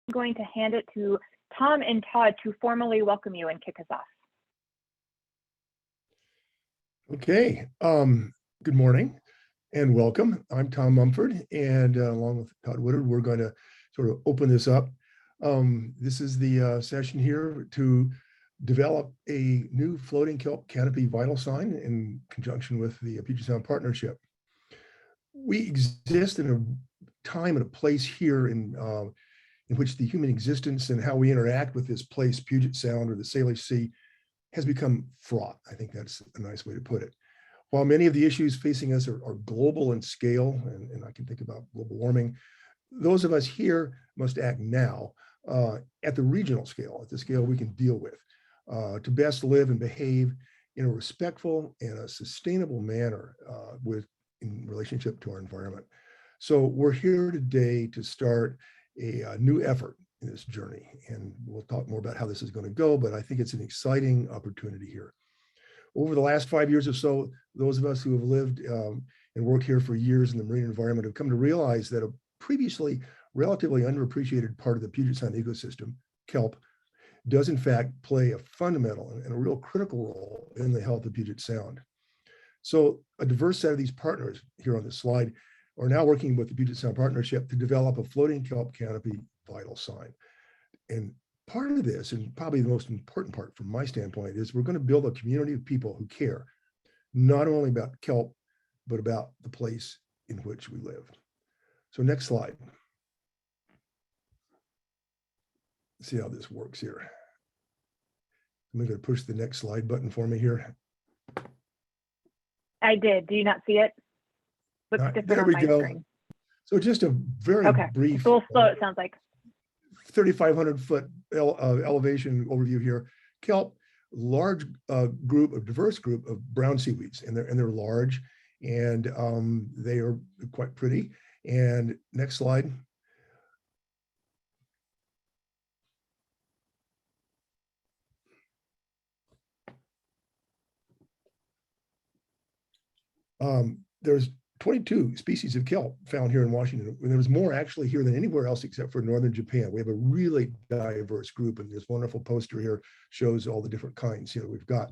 going to hand it to Tom and Todd to formally welcome you and kick us off. Okay, good morning and welcome. I'm Tom Mumford, and along with Todd Woodard, we're going to sort of open this up. This is the session here to develop a new floating kelp canopy vital sign in conjunction with the Puget Sound Partnership. We exist in a time and a place here in which the human existence and how we interact with this place, Puget Sound or the Salish Sea, has become fraught. I think that's a nice way to put it. While many of the issues facing us are global in scale, and I can think about global warming, those of us here must act now at the regional scale, at the scale we can deal with, to best live and behave in a respectful and a sustainable manner in relationship to our environment. So we're here today to start a new effort in this journey, and we'll talk more about how this is going to go, but I think it's an exciting opportunity here. Over the last 5 years or so, those of us who have lived and worked here for years in the marine environment have come to realize that a previously relatively underappreciated part of the Puget Sound ecosystem, kelp, does in fact play a fundamental and a real critical role in the health of Puget Sound. So a diverse set of these partners here on this slide are now working with the Puget Sound Partnership to develop a floating kelp canopy vital sign. And part of this, and probably the most important part from my standpoint, is we're going to build a community of people who care not only about kelp, but about the place in which we live. So next slide. Let's see how this works here. I'm going to push the next slide button for me here. I did. Do you not see it? Looks different there on we my go. screen. So just a very brief. It's a little slow, it sounds like. 3,500 foot elevation overview here. Kelp, large diverse group of brown seaweeds, and they're large, and they are quite pretty. And next slide. There's 22 species of kelp found here in Washington. And there's more actually here than anywhere else except for northern Japan. We have a really diverse group, and this wonderful poster here shows all the different kinds here we've got.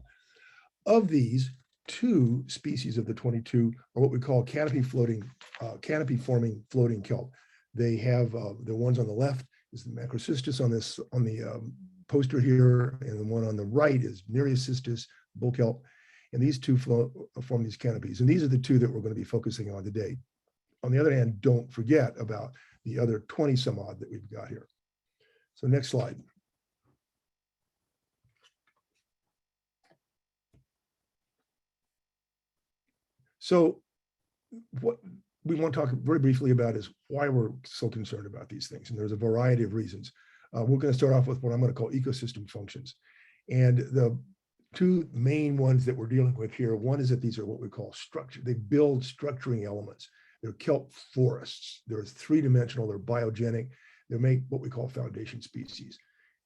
Of these, 2 species of the 22 are what we call canopy forming floating kelp. They have the ones on the left is the macrocystis on the poster here, and the one on the right is myriacystis, bull kelp. And these 2 form these canopies. And these are the 2 that we're going to be focusing on today. On the other hand, don't forget about the other 20 some odd that we've got here. So next slide. So what we want to talk very briefly about is why we're so concerned about these things. And there's a variety of reasons. We're going to start off with what I'm going to call ecosystem functions. And the 2 main ones that we're dealing with here, one is that these are what we call structure. They build structuring elements. They're kelp forests. They're 3-dimensional, they're biogenic. They make what we call foundation species.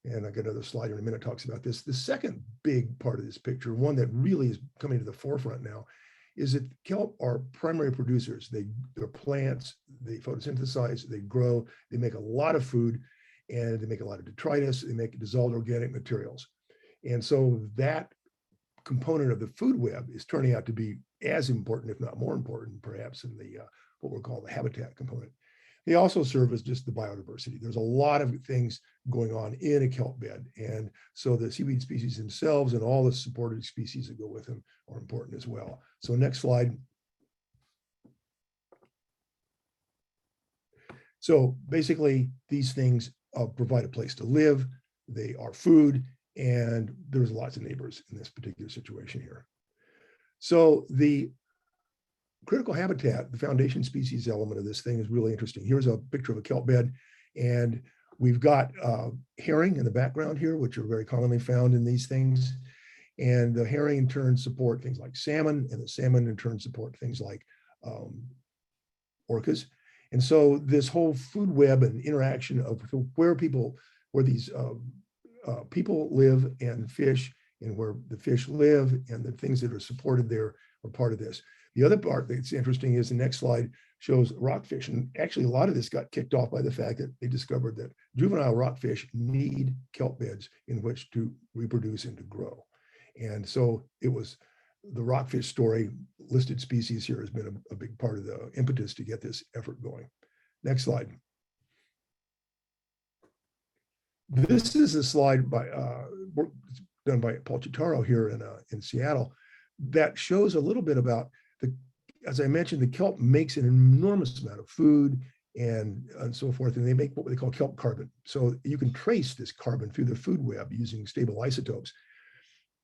And I got another slide in a minute talks about this. The second big part of this picture, one that really is coming to the forefront now, is that kelp are primary producers. They're plants, they photosynthesize, they grow, they make a lot of food, and they make a lot of detritus, they make dissolved organic materials. And so that component of the food web is turning out to be as important, if not more important, perhaps, in the what we're calling the habitat component. They also serve as just the biodiversity. There's a lot of things going on in a kelp bed. And so the seaweed species themselves and all the supported species that go with them are important as well. So next slide. So basically, these things provide a place to live. They are food. And there's lots of neighbors in this particular situation here. So the critical habitat, the foundation species element of this thing is really interesting. Here's a picture of a kelp bed, and we've got herring in the background here, which are very commonly found in these things. And the herring in turn support things like salmon, and the salmon in turn support things like orcas. And so this whole food web and interaction of where these people live and fish, and where the fish live and the things that are supported there are part of this. The other part that's interesting is the next slide shows rockfish. And actually, a lot of this got kicked off by the fact that they discovered that juvenile rockfish need kelp beds in which to reproduce and to grow. And so it was the rockfish story, listed species here, has been a big part of the impetus to get this effort going. Next slide. This is a slide by done by Paul Chitaro here in Seattle that shows a little bit about as I mentioned, the kelp makes an enormous amount of food and so forth, and they make what they call kelp carbon. So you can trace this carbon through the food web using stable isotopes.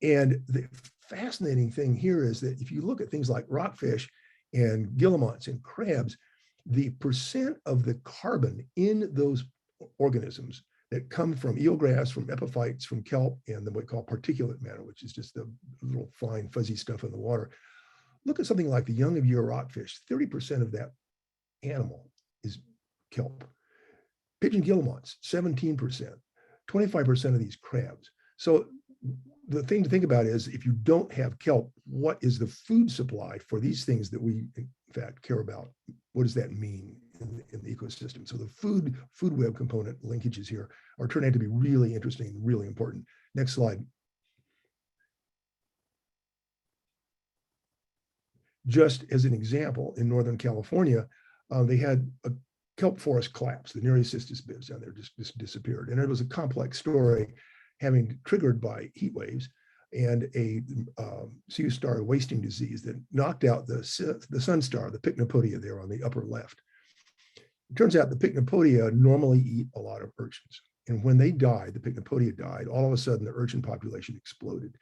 And the fascinating thing here is that if you look at things like rockfish and guillemots and crabs, the percent of the carbon in those organisms that come from eelgrass, from epiphytes, from kelp, and then what we call particulate matter, which is just the little fine fuzzy stuff in the water. Look at something like the young of year rockfish. 30% of that animal is kelp. Pigeon guillemots, 17%, 25% of these crabs. So the thing to think about is if you don't have kelp, what is the food supply for these things that we in fact care about? What does that mean in the ecosystem? So the food web component linkages here are turning out to be really interesting and really important. Next slide. Just as an example, in Northern California, they had a kelp forest collapse. The Nereocystis bibs down there just disappeared. And it was a complex story having triggered by heat waves and a Sea star wasting disease that knocked out the sun star, the Pycnopodia there on the upper left. It turns out the Pycnopodia normally eat a lot of urchins. And when they died, the Pycnopodia died, all of a sudden the urchin population exploded.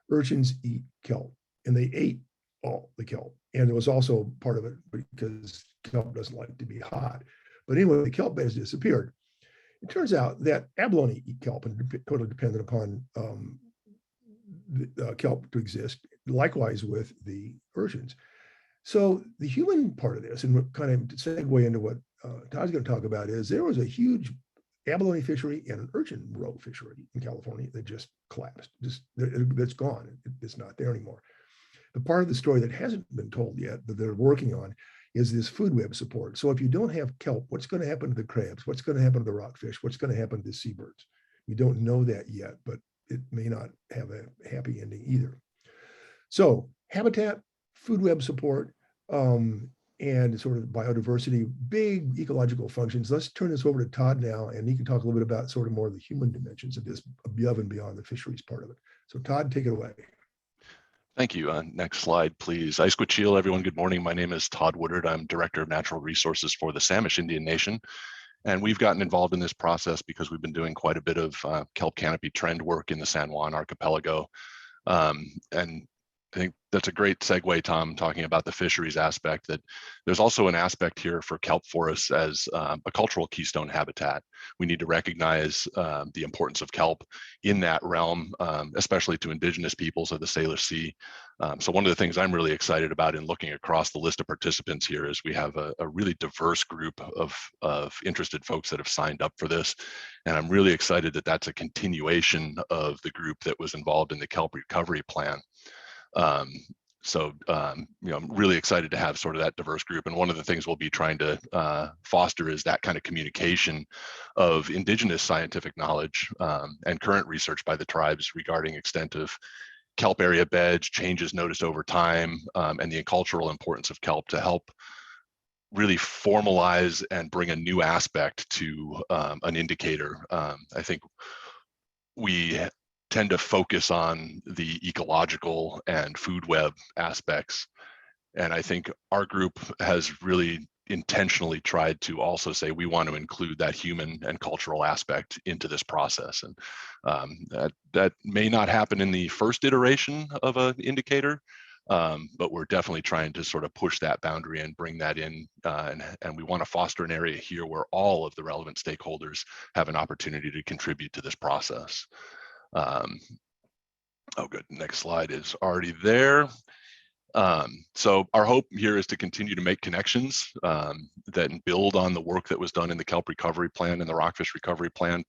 Urchins eat kelp, and they ate all the kelp. And it was also part of it because kelp doesn't like to be hot. But anyway, the kelp beds disappeared. It turns out that abalone eat kelp and totally dependent upon kelp to exist, likewise with the urchins. So the human part of this, and what kind of segue into what Todd's going to talk about, is there was a huge abalone fishery and an urchin roe fishery in California that just collapsed. That's gone. It's not there anymore. The part of the story that hasn't been told yet that they're working on is this food web support. So if you don't have kelp, what's going to happen to the crabs? What's going to happen to the rockfish? What's going to happen to the seabirds? We don't know that yet, but it may not have a happy ending either. So habitat, food web support, and sort of biodiversity, big ecological functions. Let's turn this over to Todd now, and he can talk a little bit about sort of more of the human dimensions of this above and beyond the fisheries part of it. So Todd, take it away. Thank you. Next slide, please. Aisquachil, everyone. Good morning. My name is Todd Woodard. I'm Director of Natural Resources for the Samish Indian Nation. And we've gotten involved in this process because we've been doing quite a bit of kelp canopy trend work in the San Juan archipelago. And I think that's a great segue, Tom, talking about the fisheries aspect, that there's also an aspect here for kelp forests as a cultural keystone habitat. We need to recognize the importance of kelp in that realm, especially to indigenous peoples of the Salish Sea. So one of the things I'm really excited about in looking across the list of participants here is we have a really diverse group of interested folks that have signed up for this. And I'm really excited that that's a continuation of the group that was involved in the kelp recovery plan. I'm really excited to have sort of that diverse group. And one of the things we'll be trying to foster is that kind of communication of indigenous scientific knowledge and current research by the tribes regarding extent of kelp area beds, changes noticed over time, and the cultural importance of kelp to help really formalize and bring a new aspect to an indicator. I think we tend to focus on the ecological and food web aspects. And I think our group has really intentionally tried to also say we want to include that human and cultural aspect into this process. And that may not happen in the first iteration of an indicator, but we're definitely trying to sort of push that boundary and bring that in. And we want to foster an area here where all of the relevant stakeholders have an opportunity to contribute to this process. Oh, good. Next slide is already there. So our hope here is to continue to make connections that build on the work that was done in the kelp recovery plan and the rockfish recovery plan,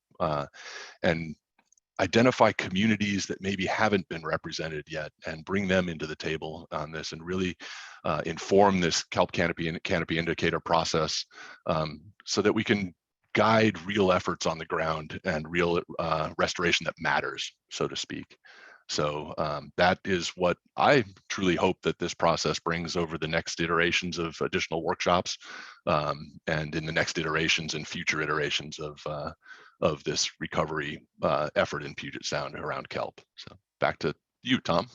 and identify communities that maybe haven't been represented yet and bring them into the table on this, and really inform this kelp canopy and canopy indicator process, so that we can guide real efforts on the ground and real restoration that matters, so to speak. So that is what I truly hope that this process brings over the next iterations of additional workshops, and in the next iterations and future iterations of this recovery effort in Puget Sound around kelp. So back to you, Tom.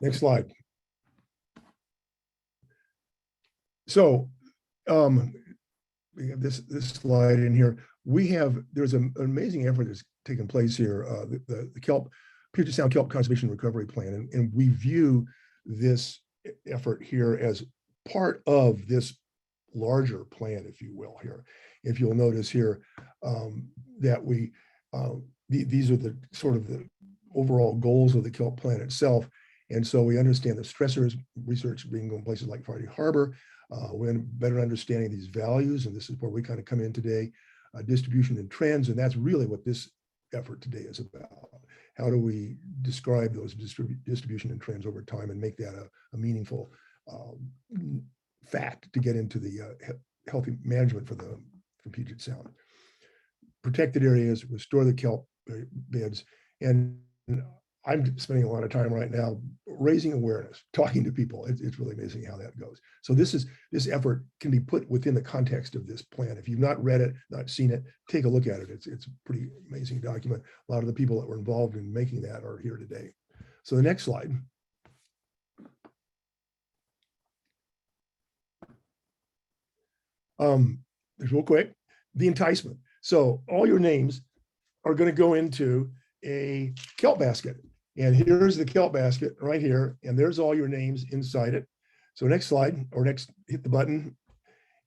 Next slide. So we have this slide in here. There's an amazing effort that's taken place here, the Puget Sound Kelp Conservation Recovery Plan, and we view this effort here as part of this larger plan, if you will. Here, if you'll notice here, that these are the sort of the overall goals of the kelp plan itself, and so we understand the stressors, research being in places like Friday Harbor. We're better understanding these values, and this is where we kind of come in today. Distribution and trends, and that's really what this effort today is about. How do we describe those distribution and trends over time and make that a meaningful fact to get into the healthy management for Puget Sound. Protected areas, restore the kelp beds, and I'm spending a lot of time right now raising awareness, talking to people. It's really amazing how that goes. So this effort can be put within the context of this plan. If you've not read it, not seen it, take a look at it. It's a pretty amazing document. A lot of the people that were involved in making that are here today. So the next slide. Just real quick, the enticement. So all your names are going to go into a kelp basket. And here's the kelp basket right here. And there's all your names inside it. So next slide, or next, hit the button.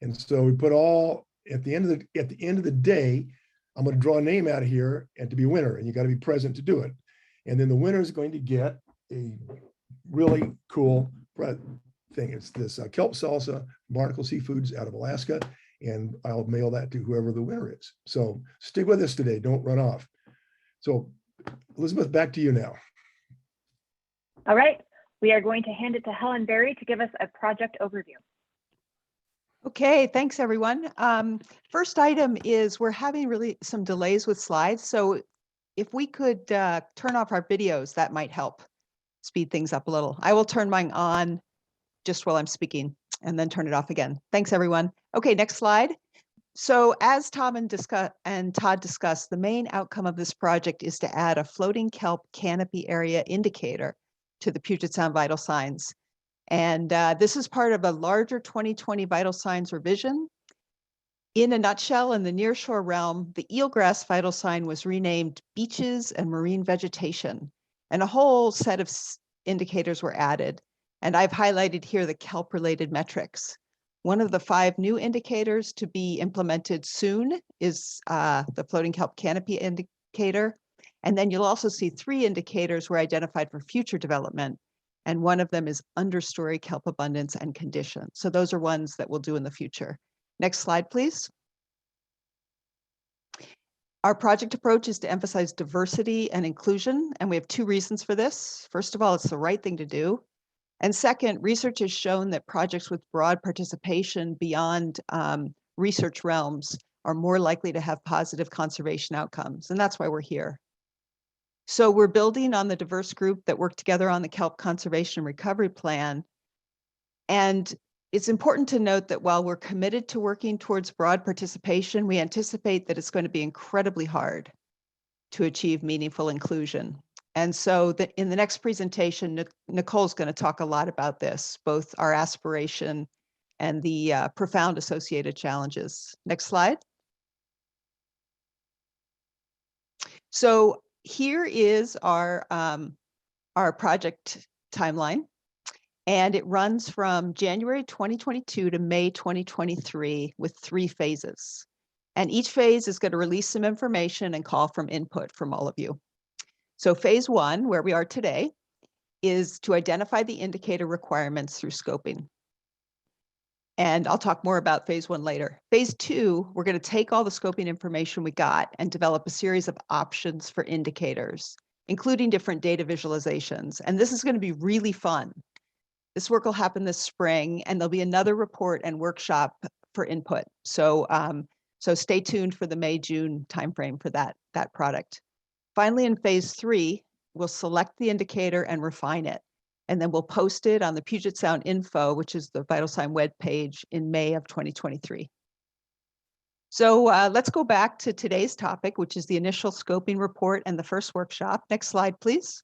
And so we put all at the end of the day, I'm going to draw a name out of here and to be a winner, and you got to be present to do it. And then the winner is going to get a really cool thing. It's this kelp salsa, Barnacle Seafoods out of Alaska, and I'll mail that to whoever the winner is. So stick with us today. Don't run off. So Elizabeth, back to you now. All right, we are going to hand it to Helen Berry to give us a project overview. Okay, thanks everyone. First item is we're having really some delays with slides. So if we could turn off our videos, that might help speed things up a little. I will turn mine on just while I'm speaking and then turn it off again. Thanks everyone. Okay, next slide. So as Tom and Todd discussed, the main outcome of this project is to add a floating kelp canopy area indicator to the Puget Sound vital signs. And this is part of a larger 2020 vital signs revision. In a nutshell, in the nearshore realm, the eelgrass vital sign was renamed beaches and marine vegetation, and a whole set of indicators were added. And I've highlighted here the kelp-related metrics. One of the 5 new indicators to be implemented soon is the floating kelp canopy indicator. And then you'll also see 3 indicators were identified for future development. And one of them is understory kelp abundance and condition. So those are ones that we'll do in the future. Next slide, please. Our project approach is to emphasize diversity and inclusion. And we have 2 reasons for this. First of all, it's the right thing to do. And second, research has shown that projects with broad participation beyond research realms are more likely to have positive conservation outcomes. And that's why we're here. So we're building on the diverse group that worked together on the Kelp Conservation Recovery Plan. And it's important to note that while we're committed to working towards broad participation, we anticipate that it's going to be incredibly hard to achieve meaningful inclusion. And so in the next presentation, Nicole's going to talk a lot about this, both our aspiration and the profound associated challenges. Next slide. So here is our project timeline, and it runs from January 2022 to May 2023 with 3 phases. And each phase is going to release some information and call from input from all of you. So phase 1, where we are today, is to identify the indicator requirements through scoping. And I'll talk more about phase 1 later. Phase 2, we're going to take all the scoping information we got and develop a series of options for indicators, including different data visualizations. And this is going to be really fun. This work will happen this spring, and there'll be another report and workshop for input. So, so stay tuned for the May-June timeframe for that product. Finally, in phase 3, we'll select the indicator and refine it. And then we'll post it on the Puget Sound Info, which is the Vital Sign web page, in May of 2023. So let's go back to today's topic, which is the initial scoping report and the first workshop. Next slide, please.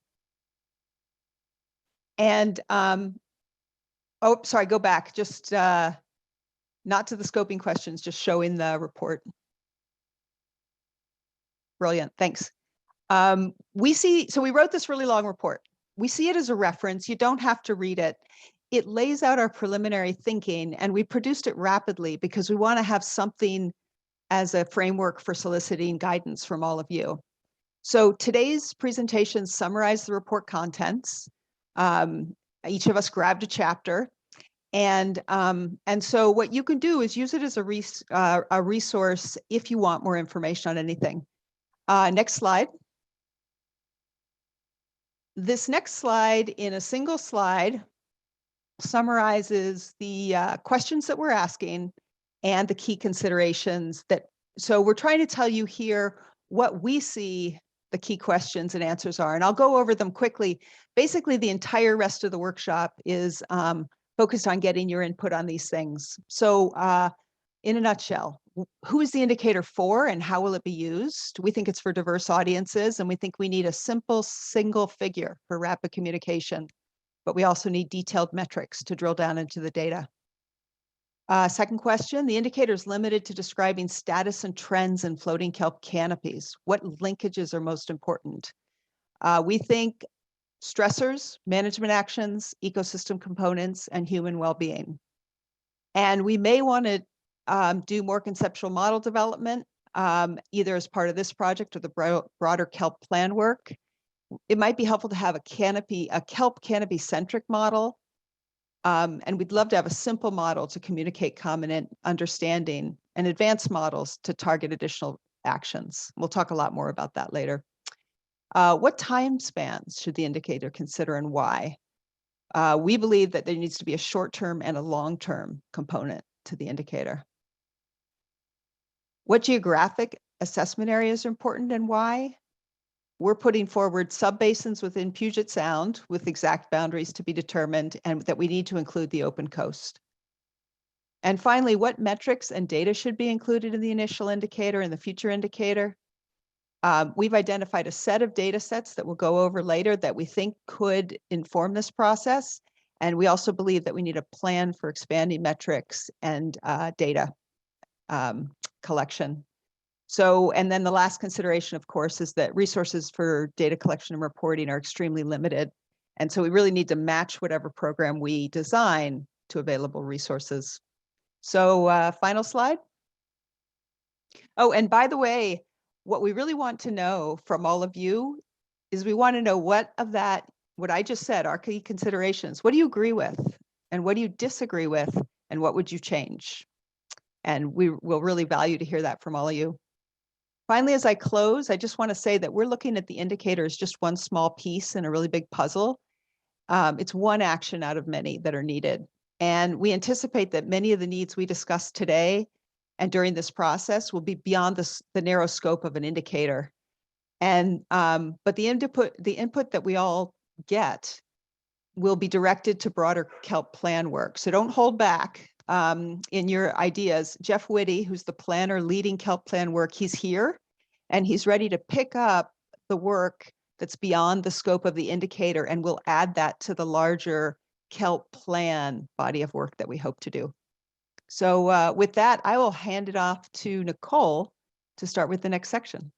And, oh, sorry, go back. Just not to the scoping questions, just showing the report. Brilliant, thanks. So we wrote this really long report. We see it as a reference. You don't have to read it. It lays out our preliminary thinking, and we produced it rapidly because we want to have something as a framework for soliciting guidance from all of you. So today's presentation summarized the report contents. Each of us grabbed a chapter, and so what you can do is use it as a resource if you want more information on anything. Next slide. This next slide, in a single slide, summarizes the questions that we're asking and the key considerations so we're trying to tell you here what we see the key questions and answers are, and I'll go over them quickly. Basically, the entire rest of the workshop is focused on getting your input on these things. So in a nutshell, who is the indicator for and how will it be used? We think it's for diverse audiences, and we think we need a simple single figure for rapid communication, but we also need detailed metrics to drill down into the data. Second question, the indicator is limited to describing status and trends in floating kelp canopies. What linkages are most important? We think stressors, management actions, ecosystem components, and human well-being. And we may want to do more conceptual model development, either as part of this project or the broader kelp plan work. It might be helpful to have a kelp canopy-centric model. And we'd love to have a simple model to communicate common understanding, and advanced models to target additional actions. We'll talk a lot more about that later. What time spans should the indicator consider, and why? We believe that there needs to be a short-term and a long-term component to the indicator. What geographic assessment areas are important and why? We're putting forward subbasins within Puget Sound with exact boundaries to be determined, and that we need to include the open coast. And finally, what metrics and data should be included in the initial indicator and the future indicator? We've identified a set of data sets that we'll go over later that we think could inform this process. And we also believe that we need a plan for expanding metrics and data collection. So, and then the last consideration, of course, is that resources for data collection and reporting are extremely limited. And so we really need to match whatever program we design to available resources. So final slide. Oh, and by the way, what we really want to know from all of you is we want to know what I just said, our key considerations, what do you agree with? And what do you disagree with? And what would you change? And we will really value to hear that from all of you. Finally, as I close, I just want to say that we're looking at the indicator as just one small piece in a really big puzzle. It's one action out of many that are needed. And we anticipate that many of the needs we discussed today and during this process will be beyond the narrow scope of an indicator. And but the input that we all get will be directed to broader kelp plan work. So don't hold back in your ideas. Jeff Whitty, who's the planner leading kelp plan work, he's here, and he's ready to pick up the work that's beyond the scope of the indicator, and we'll add that to the larger kelp plan body of work that we hope to do. So with that, I will hand it off to Nicole to start with the next section.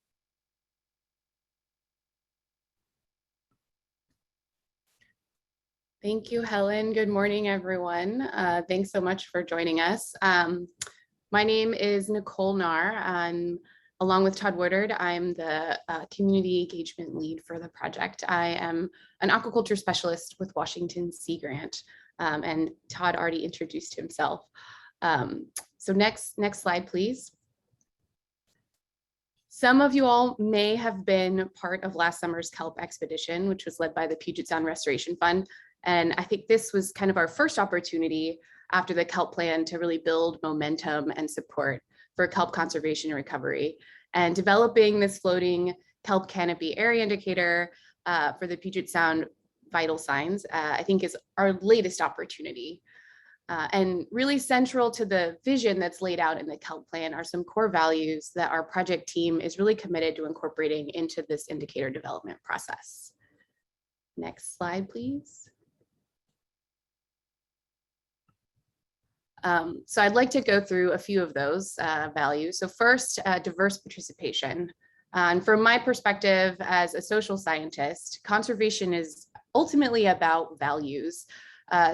Thank you, Helen. Good morning, everyone. Thanks so much for joining us. My name is Nicole Nahr. Along with Todd Woodard, I'm the community engagement lead for the project. I am an aquaculture specialist with Washington Sea Grant, and Todd already introduced himself. So next slide, please. Some of you all may have been part of last summer's Kelp expedition, which was led by the Puget Sound Restoration Fund. And I think this was kind of our first opportunity after the Kelp plan to really build momentum and support for kelp conservation and recovery. And developing this floating kelp canopy area indicator for the Puget Sound vital signs, I think is our latest opportunity. And really central to the vision that's laid out in the Kelp plan are some core values that our project team is really committed to incorporating into this indicator development process. Next slide, please. So I'd like to go through a few of those values. So first, diverse participation. And from my perspective as a social scientist, conservation is ultimately about values.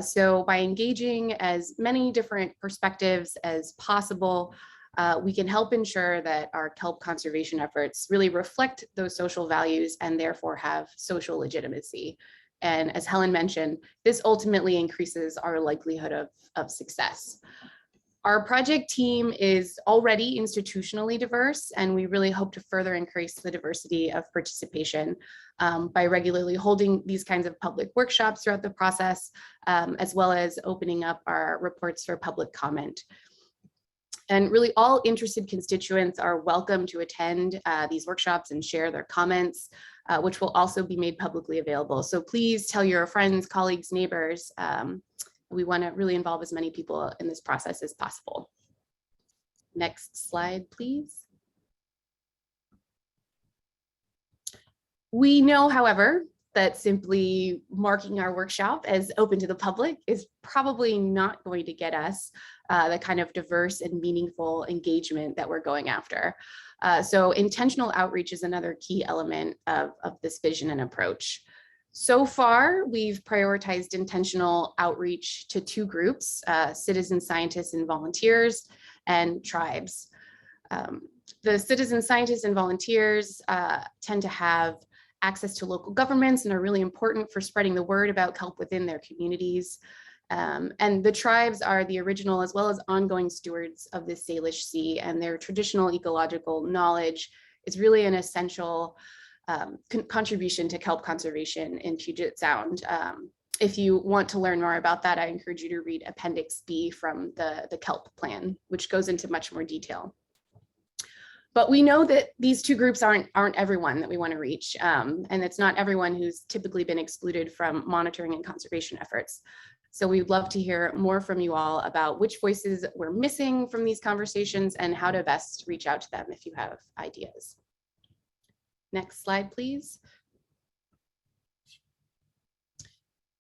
So by engaging as many different perspectives as possible, we can help ensure that our kelp conservation efforts really reflect those social values and therefore have social legitimacy. And as Helen mentioned, this ultimately increases our likelihood of success. Our project team is already institutionally diverse, and we really hope to further increase the diversity of participation by regularly holding these kinds of public workshops throughout the process, as well as opening up our reports for public comment. And really all interested constituents are welcome to attend these workshops and share their comments, which will also be made publicly available. So please tell your friends, colleagues, neighbors. We want to really involve as many people in this process as possible. Next slide, please. We know, however, that simply marking our workshop as open to the public is probably not going to get us the kind of diverse and meaningful engagement that we're going after. So intentional outreach is another key element of this vision and approach. So far, we've prioritized intentional outreach to two groups, citizen scientists and volunteers, and tribes. The citizen scientists and volunteers tend to have access to local governments and are really important for spreading the word about kelp within their communities. And the tribes are the original as well as ongoing stewards of the Salish Sea, and their traditional ecological knowledge is really an essential contribution to kelp conservation in Puget Sound. If you want to learn more about that, I encourage you to read Appendix B from the Kelp plan, which goes into much more detail. But we know that these two groups aren't everyone that we want to reach, and it's not everyone who's typically been excluded from monitoring and conservation efforts. So we'd love to hear more from you all about which voices we're missing from these conversations and how to best reach out to them if you have ideas. Next slide, please.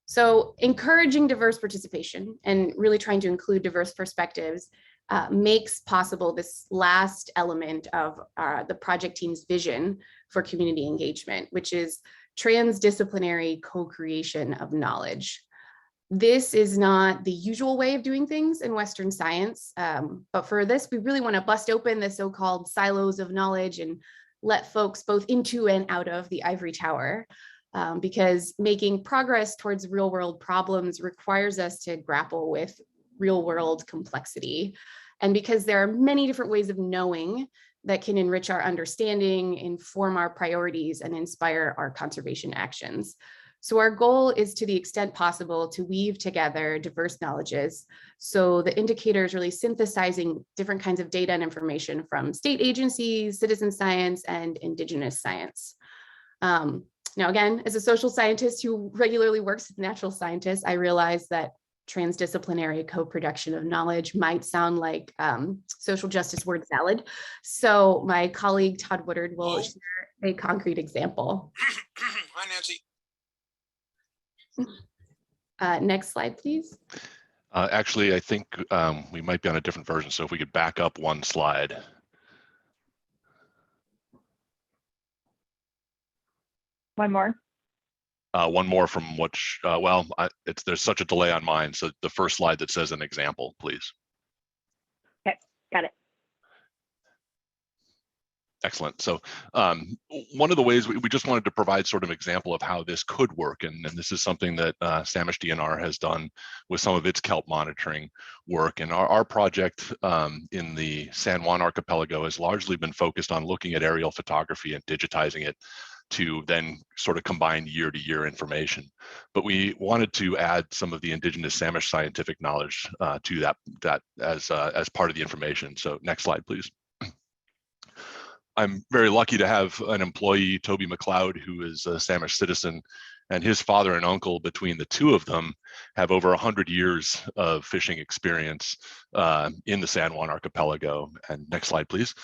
So encouraging diverse participation and really trying to include diverse perspectives makes possible this last element of the project team's vision for community engagement, which is transdisciplinary co-creation of knowledge. This is not the usual way of doing things in Western science, but for this, we really want to bust open the so-called silos of knowledge and let folks both into and out of the ivory tower, because making progress towards real-world problems requires us to grapple with real-world complexity. And because there are many different ways of knowing that can enrich our understanding, inform our priorities, and inspire our conservation actions. So our goal is, to the extent possible, to weave together diverse knowledges. So the indicator is really synthesizing different kinds of data and information from state agencies, citizen science, and indigenous science. Now, again, as a social scientist who regularly works with natural scientists, I realize that transdisciplinary co-production of knowledge might sound like social justice word salad. So my colleague Todd Woodard will share a concrete example. Hi, Nancy. Next slide, please. Actually, I think we might be on a different version. So if we could back up one slide. One more. One more from which, well, there's such a delay on mine. So the first slide that says an example, please. Okay, got it. Excellent. So one of the ways we just wanted to provide sort of an example of how this could work, and this is something that Samish DNR has done with some of its kelp monitoring work. And our project in the San Juan archipelago has largely been focused on looking at aerial photography and digitizing it to then sort of combine year-to-year information. But we wanted to add some of the indigenous Samish scientific knowledge to that as part of the information. So next slide, please. I'm very lucky to have an employee, Toby McLeod, who is a Samish citizen, and his father and uncle, between the two of them, have over 100 years of fishing experience in the San Juan archipelago. And next slide, please.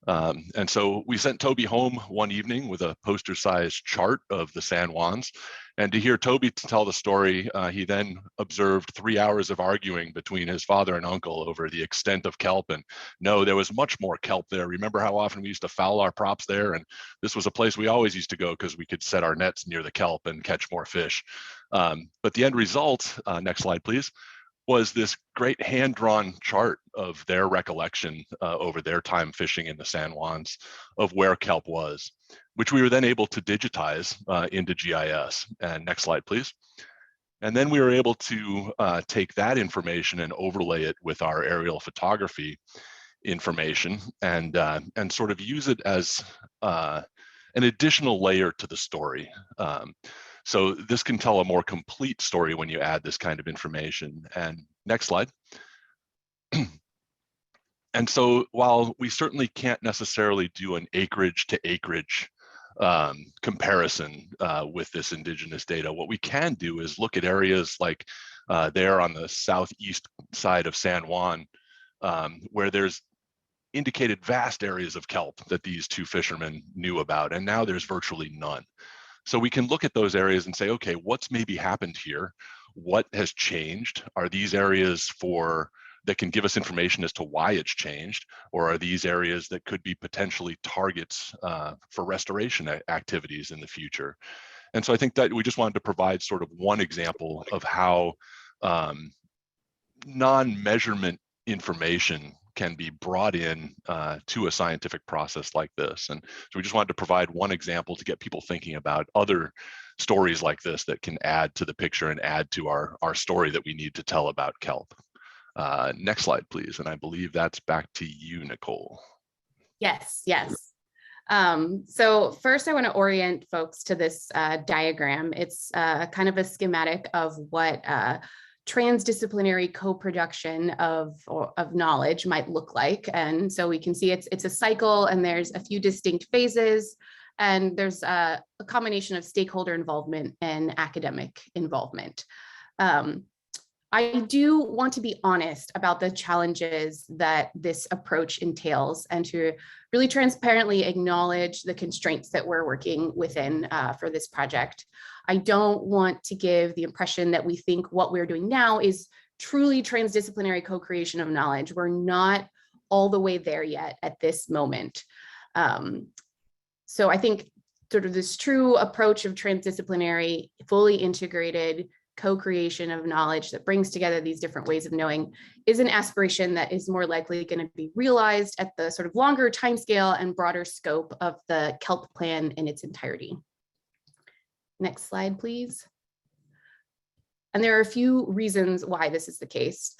And so we sent Toby home one evening with a poster-sized chart of the San Juans. And to hear Toby tell the story, he then observed 3 hours of arguing between his father and uncle over the extent of kelp. And no, there was much more kelp there. Remember how often we used to foul our props there? And this was a place we always used to go because we could set our nets near the kelp and catch more fish. But the end result, next slide, please, was this great hand-drawn chart of their recollection over their time fishing in the San Juans of where kelp was, which we were then able to digitize into GIS. And next slide, please. And then we were able to take that information and overlay it with our aerial photography information and sort of use it as an additional layer to the story. So this can tell a more complete story when you add this kind of information. And next slide. And so while we certainly can't necessarily do an acreage to acreage comparison with this indigenous data, what we can do is look at areas like there on the southeast side of San Juan, where there's indicated vast areas of kelp that these two fishermen knew about, and now there's virtually none. So we can look at those areas and say, okay, what's maybe happened here? What has changed? Are these areas that can give us information as to why it's changed? Or are these areas that could be potentially targets for restoration activities in the future? And so I think that we just wanted to provide sort of one example of how non-measurement information can be brought in to a scientific process like this. And so we just wanted to provide one example to get people thinking about other stories like this that can add to the picture and add to our story that we need to tell about kelp. Next slide, please. And I believe that's back to you, Nicole. Yes, yes. So first I want to orient folks to this diagram. It's kind of a schematic of what transdisciplinary co-production of knowledge might look like. And so we can see it's a cycle, and there's a few distinct phases, and there's a combination of stakeholder involvement and academic involvement. I do want to be honest about the challenges that this approach entails, and to really transparently acknowledge the constraints that we're working within for this project. I don't want to give the impression that we think what we're doing now is truly transdisciplinary co-creation of knowledge. We're not all the way there yet at this moment. So I think sort of this true approach of transdisciplinary, fully integrated co-creation of knowledge that brings together these different ways of knowing is an aspiration that is more likely going to be realized at the sort of longer timescale and broader scope of the Kelp plan in its entirety. Next slide, please. And there are a few reasons why this is the case.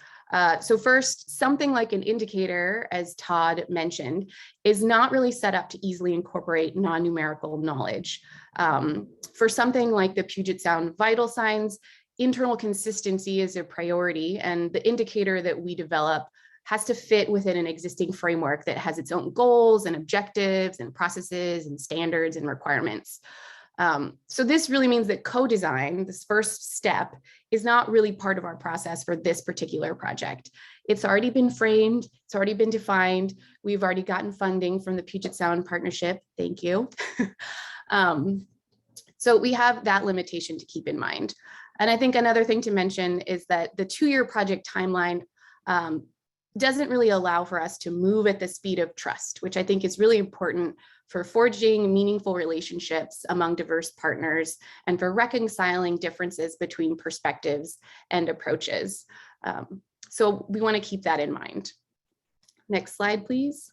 So first, something like an indicator, as Todd mentioned, is not really set up to easily incorporate non-numerical knowledge. For something like the Puget Sound vital signs, internal consistency is a priority, and the indicator that we develop has to fit within an existing framework that has its own goals and objectives and processes and standards and requirements. So this really means that co-design, this first step, is not really part of our process for this particular project. It's already been framed, it's already been defined. We've already gotten funding from the Puget Sound Partnership. Thank you. So we have that limitation to keep in mind. And I think another thing to mention is that the 2-year project timeline doesn't really allow for us to move at the speed of trust, which I think is really important for forging meaningful relationships among diverse partners and for reconciling differences between perspectives and approaches. So we want to keep that in mind. Next slide, please.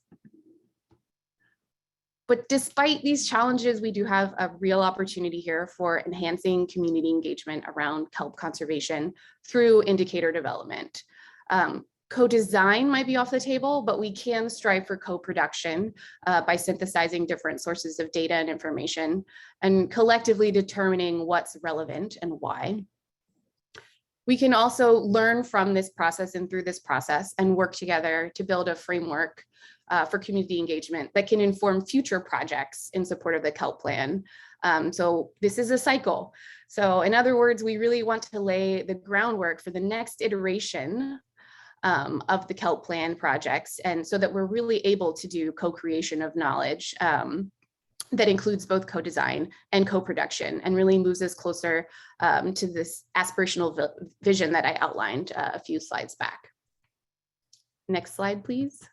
But despite these challenges, we do have a real opportunity here for enhancing community engagement around kelp conservation through indicator development. Co-design might be off the table, but we can strive for co-production by synthesizing different sources of data and information and collectively determining what's relevant and why. We can also learn from this process and through this process and work together to build a framework for community engagement that can inform future projects in support of the kelp plan. So this is a cycle. So in other words, we really want to lay the groundwork for the next iteration of the kelp plan projects, and so that we're really able to do co-creation of knowledge that includes both co-design and co-production, and really moves us closer to this aspirational vision that I outlined a few slides back. Next slide, please.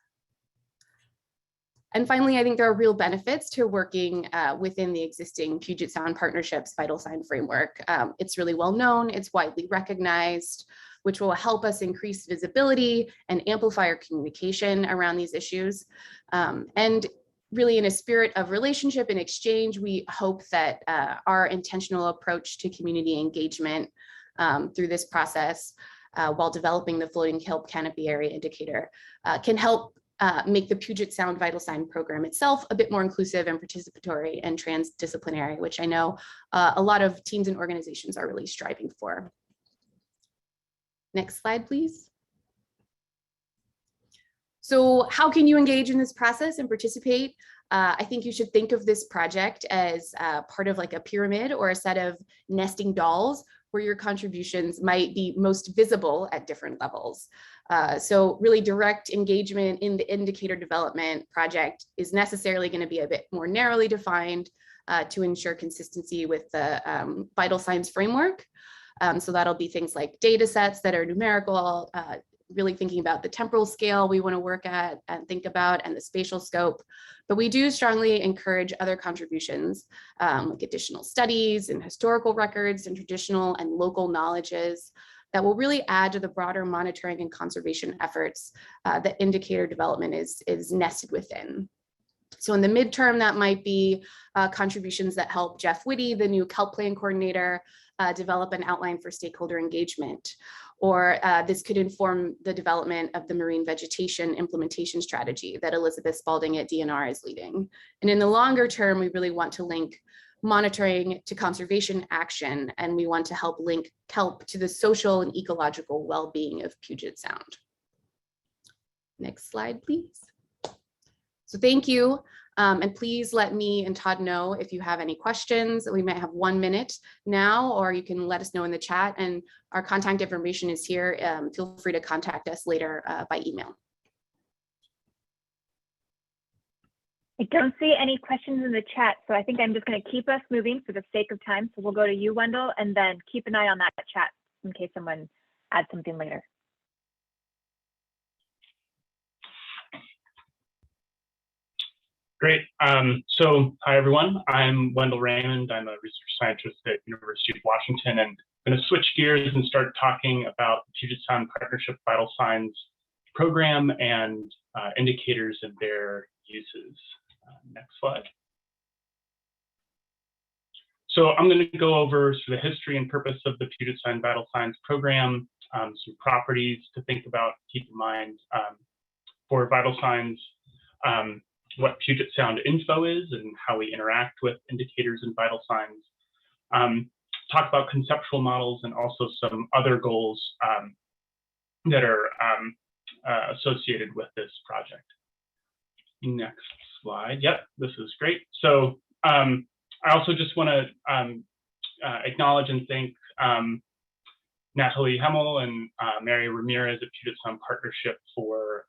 And finally, I think there are real benefits to working within the existing Puget Sound Partnership's Vital Sign framework. It's really well known, it's widely recognized, which will help us increase visibility and amplify our communication around these issues. And really in a spirit of relationship and exchange, we hope that our intentional approach to community engagement through this process while developing the floating kelp canopy area indicator can help make the Puget Sound Vital Sign program itself a bit more inclusive and participatory and transdisciplinary, which I know a lot of teams and organizations are really striving for. Next slide, please. So how can you engage in this process and participate? I think you should think of this project as part of like a pyramid or a set of nesting dolls where your contributions might be most visible at different levels. So really direct engagement in the indicator development project is necessarily going to be a bit more narrowly defined to ensure consistency with the vital signs framework. So that'll be things like data sets that are numerical, really thinking about the temporal scale we want to work at and think about, and the spatial scope. But we do strongly encourage other contributions, like additional studies and historical records and traditional and local knowledges that will really add to the broader monitoring and conservation efforts that indicator development is nested within. So in the midterm, that might be contributions that help Jeff Whitty, the new Kelp Plan coordinator, develop an outline for stakeholder engagement. Or this could inform the development of the marine vegetation implementation strategy that Elizabeth Spalding at DNR is leading. And in the longer term, we really want to link monitoring to conservation action, and we want to help link kelp to the social and ecological well-being of Puget Sound. Next slide, please. So thank you. And please let me and Todd know if you have any questions. We might have 1 minute now, or you can let us know in the chat, and our contact information is here. Feel free to contact us later by email. I don't see any questions in the chat, so I think I'm just going to keep us moving for the sake of time. So we'll go to you, Wendell, and then keep an eye on that chat in case someone adds something later. Great. So hi, everyone. I'm Wendell Raymond. I'm a research scientist at University of Washington, and I'm going to switch gears and start talking about the Puget Sound Partnership Vital Signs program and indicators of their uses. Next slide. So I'm going to go over the history and purpose of the Puget Sound Vital Signs program, some properties to think about, keep in mind for vital signs, what Puget Sound info is and how we interact with indicators and vital signs, talk about conceptual models, and also some other goals that are associated with this project. Next slide. Yep, this is great. So I also just want to acknowledge and thank Natalie Hemmel and Mary Ramirez at Puget Sound Partnership for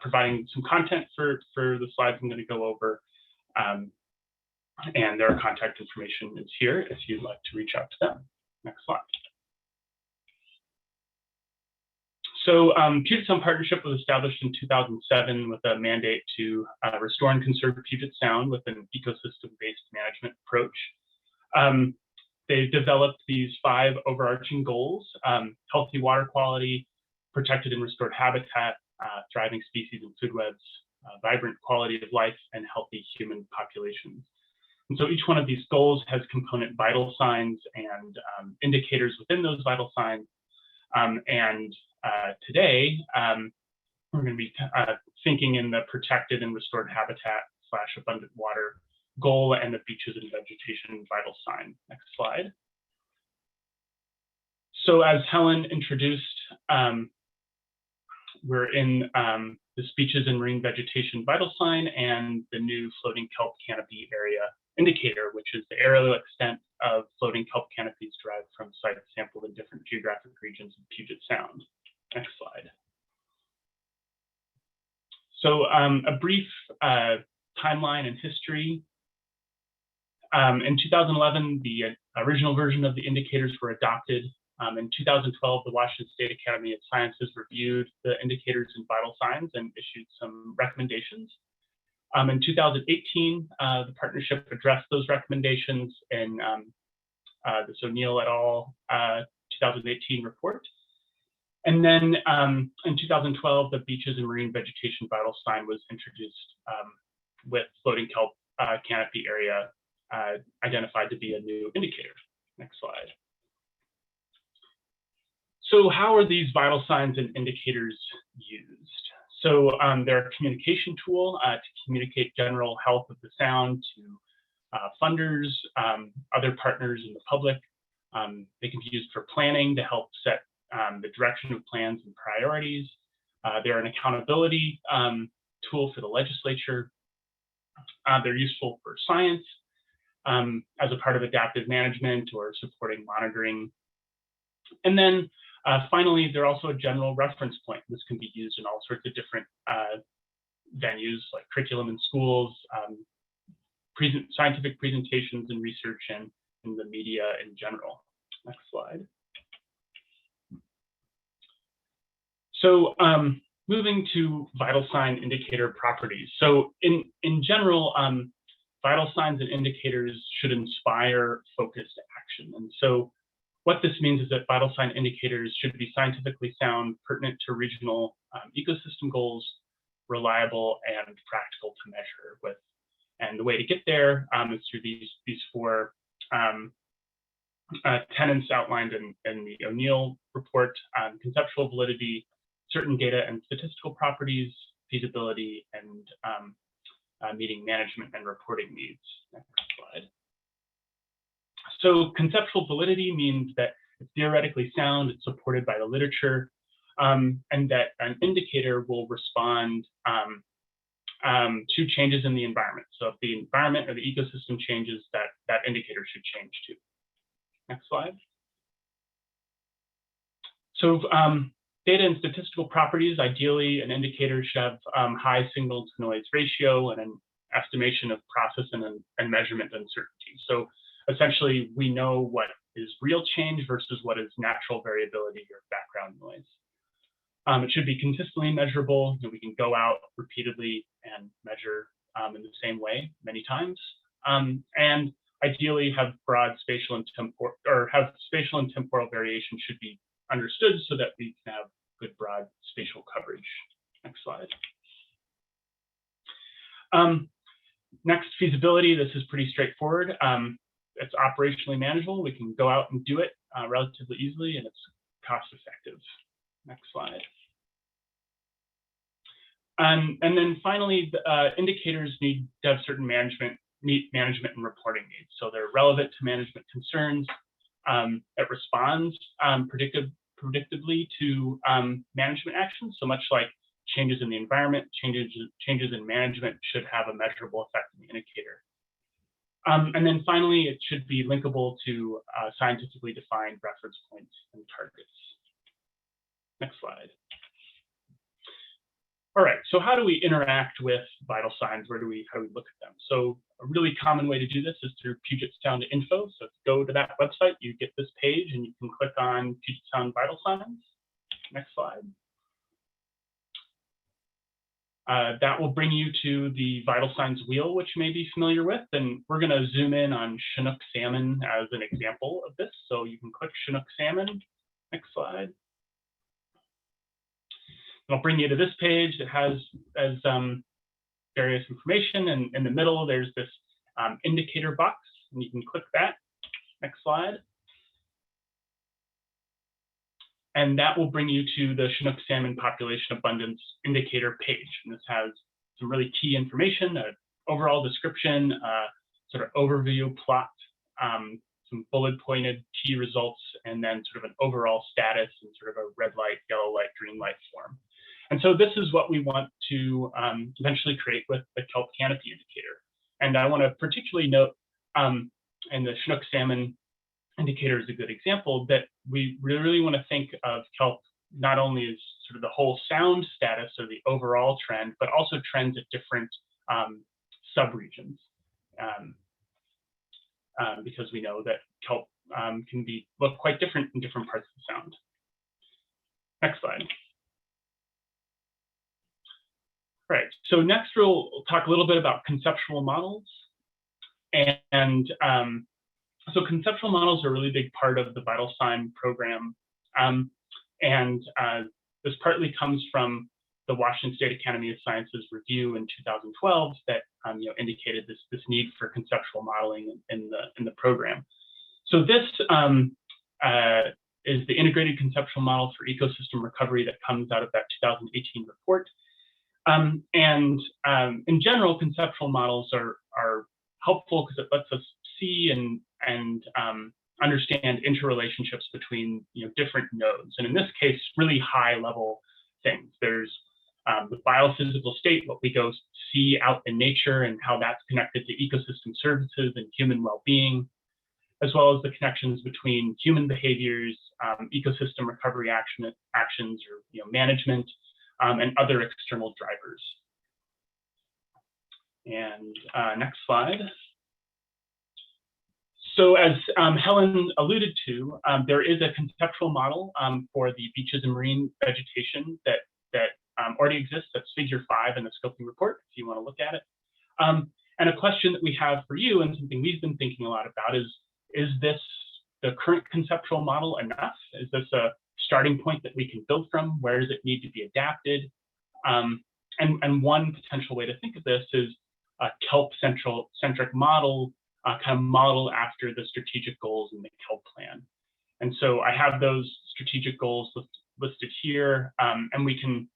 providing some content for the slides I'm going to go over. And their contact information is here if you'd like to reach out to them. Next slide. So Puget Sound Partnership was established in 2007 with a mandate to restore and conserve Puget Sound with an ecosystem-based management approach. They've developed these 5 overarching goals: healthy water quality, protected and restored habitat, thriving species and food webs, vibrant quality of life, and healthy human populations. And so each one of these goals has component vital signs and indicators within those vital signs. Today, we're going to be thinking in the protected and restored habitat / abundant water goal and the beaches and vegetation vital sign. Next slide. So as Helen introduced, we're in the beaches and marine vegetation vital sign and the new floating kelp canopy area indicator, which is the aerial extent of floating kelp canopies derived from sites sampled in different geographic regions of Puget Sound. Next slide. So a brief timeline and history. In 2011, the original version of the indicators were adopted. In 2012, the Washington State Academy of Sciences reviewed the indicators and vital signs and issued some recommendations. In 2018, the partnership addressed those recommendations in this O'Neill et al. 2018 report. And then in 2012, the beaches and marine vegetation vital sign was introduced with floating kelp canopy area identified to be a new indicator. Next slide. So how are these vital signs and indicators used? So they're a communication tool to communicate general health of the sound to funders, other partners in the public. They can be used for planning to help set the direction of plans and priorities. They're an accountability tool for the legislature. They're useful for science as a part of adaptive management or supporting monitoring. And then finally, they're also a general reference point. This can be used in all sorts of different venues like curriculum in schools, scientific presentations and research, and in the media in general. Next slide. So moving to vital sign indicator properties. So in general, vital signs and indicators should inspire focused action. And so what this means is that vital sign indicators should be scientifically sound, pertinent to regional ecosystem goals, reliable, and practical to measure with. And the way to get there is through these four tenets outlined in the O'Neill report: conceptual validity, certain data and statistical properties, feasibility, and meeting management and reporting needs. Next slide. So conceptual validity means that it's theoretically sound, it's supported by the literature, and that an indicator will respond to changes in the environment. So if the environment or the ecosystem changes, that indicator should change too. Next slide. So data and statistical properties, ideally an indicator should have high signal to noise ratio and an estimation of process and measurement uncertainty. So essentially, we know what is real change versus what is natural variability or background noise. It should be consistently measurable. We can go out repeatedly and measure in the same way many times, and ideally have broad spatial and temporal variation should be understood so that we can have good broad spatial coverage. Next slide. Next, feasibility. This is pretty straightforward. It's operationally manageable. We can go out and do it relatively easily, and it's cost effective. Next slide. And then finally, the indicators need to have certain management and reporting needs. So they're relevant to management concerns. It responds predictably to management actions. So much like changes in the environment, changes in management should have a measurable effect on the indicator. And then finally, it should be linkable to scientifically defined reference points and targets. Next slide. All right, so how do we interact with vital signs? How do we look at them? So a really common way to do this is through Puget Sound info. So if you go to that website, you get this page and you can click on Puget Sound vital signs. Next slide. That will bring you to the vital signs wheel, which you may be familiar with. And we're going to zoom in on Chinook salmon as an example of this. So you can click Chinook salmon. Next slide. It'll bring you to this page that has as various information, and in the middle there's this indicator box, and you can click that. Next slide. And that will bring you to the Chinook salmon population abundance indicator page. And this has some really key information, an overall description, sort of overview plot, some bullet pointed key results, and then sort of an overall status in sort of a red light, yellow light, green light form. And so this is what we want to eventually create with the kelp canopy indicator. And I want to particularly note, and the Chinook salmon indicator is a good example, that we really want to think of kelp not only as sort of the whole sound status or the overall trend, but also trends at different subregions. Because we know that kelp can look quite different in different parts of the sound. Next slide. All right, so next we'll talk a little bit about conceptual models. And so conceptual models are a really big part of the Vital Sign program. This partly comes from the Washington State Academy of Sciences review in 2012 that indicated this need for conceptual modeling in the program. So this is the integrated conceptual model for ecosystem recovery that comes out of that 2018 report. In general, conceptual models are helpful because it lets us see and understand interrelationships between different nodes, and in this case, really high level things. There's the biophysical state, what we go see out in nature and how that's connected to ecosystem services and human well-being, as well as the connections between human behaviors, ecosystem recovery actions or management, and other external drivers. And next slide. So as Helen alluded to, there is a conceptual model for the beaches and marine vegetation that already exists. That's figure 5 in the scoping report, if you want to look at it. And a question that we have for you, and something we've been thinking a lot about, is this the current conceptual model enough? Is this a starting point that we can build from? Where does it need to be adapted? And one potential way to think of this is a kelp-centric model, kind of model after the strategic goals in the kelp plan. And so I have those strategic goals listed here, and we can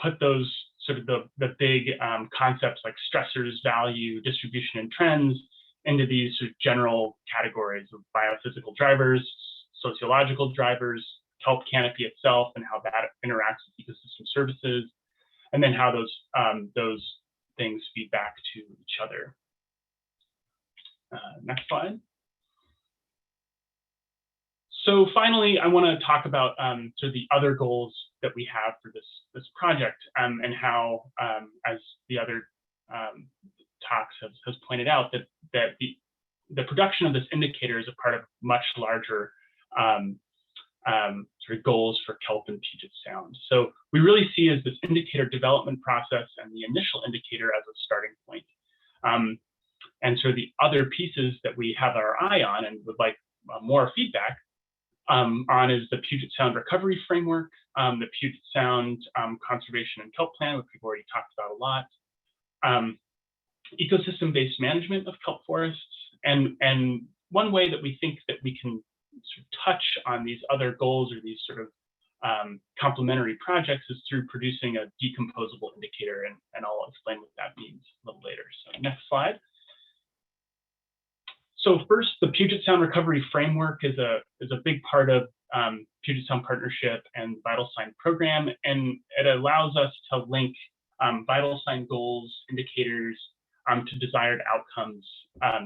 put those sort of the big concepts like stressors, value, distribution, and trends into these sort of general categories of biophysical drivers, sociological drivers, kelp canopy itself, and how that interacts with ecosystem services, and then how those things feed back to each other. Next slide. So finally, I want to talk about sort of the other goals that we have for this project, and how, as the other talks has pointed out, that the production of this indicator is a part of much larger sort of goals for kelp and Puget Sound. So we really see as this indicator development process and the initial indicator as a starting point. And so the other pieces that we have our eye on and would like more feedback on is the Puget Sound recovery framework, the Puget Sound conservation and kelp plan, which we've already talked about a lot, ecosystem-based management of kelp forests, and one way that we think that we can sort of touch on these other goals or these sort of complementary projects is through producing a decomposable indicator, and I'll explain what that means a little later. So next slide. So first, the Puget Sound recovery framework is a big part of Puget Sound Partnership and Vital Sign program, and it allows us to link Vital Sign goals, indicators to desired outcomes,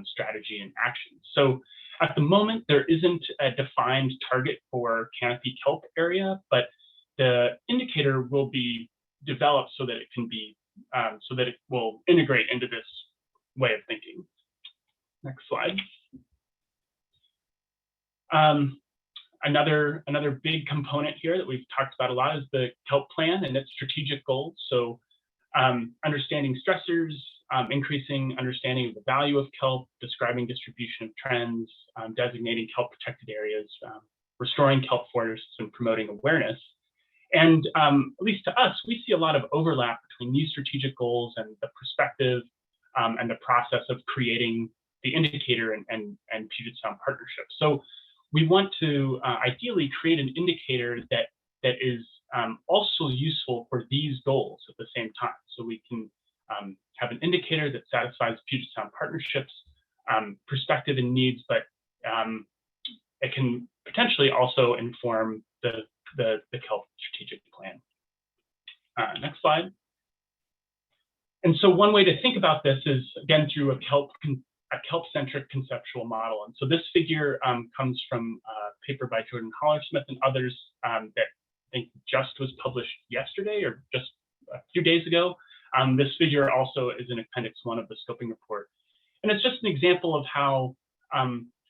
strategy, and action. So at the moment, there isn't a defined target for canopy kelp area, but the indicator will be developed so that it can be, so that it will integrate into this way of thinking. Next slide. Another big component here that we've talked about a lot is the kelp plan and its strategic goals. So understanding stressors, increasing understanding of the value of kelp, describing distribution of trends, designating kelp protected areas, restoring kelp forests, and promoting awareness. And at least to us, we see a lot of overlap between these strategic goals and the perspective and the process of creating the indicator and Puget Sound partnership. So we want to ideally create an indicator that is also useful for these goals at the same time. So we can have an indicator that satisfies Puget Sound partnerships perspective and needs, but it can potentially also inform the Kelp strategic plan. Next slide. And so one way to think about this is, again, through a Kelp-centric conceptual model. And so this figure comes from a paper by Jordan Hollersmith and others that I think just was published yesterday or just a few days ago. This figure also is in Appendix 1 of the scoping report. And it's just an example of how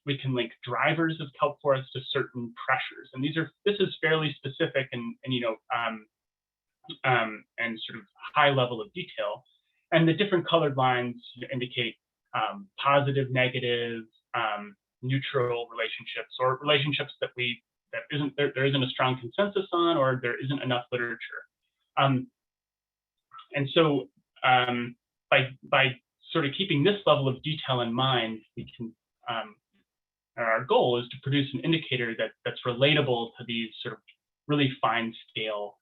we can link drivers of kelp forests to certain pressures. And this is fairly specific and sort of high level of detail. And the different colored lines indicate positive, negative, neutral relationships, or relationships that there isn't a strong consensus on, or there isn't enough literature. And so by sort of keeping this level of detail in mind, we can our goal is to produce an indicator that's relatable to these sort of really fine scale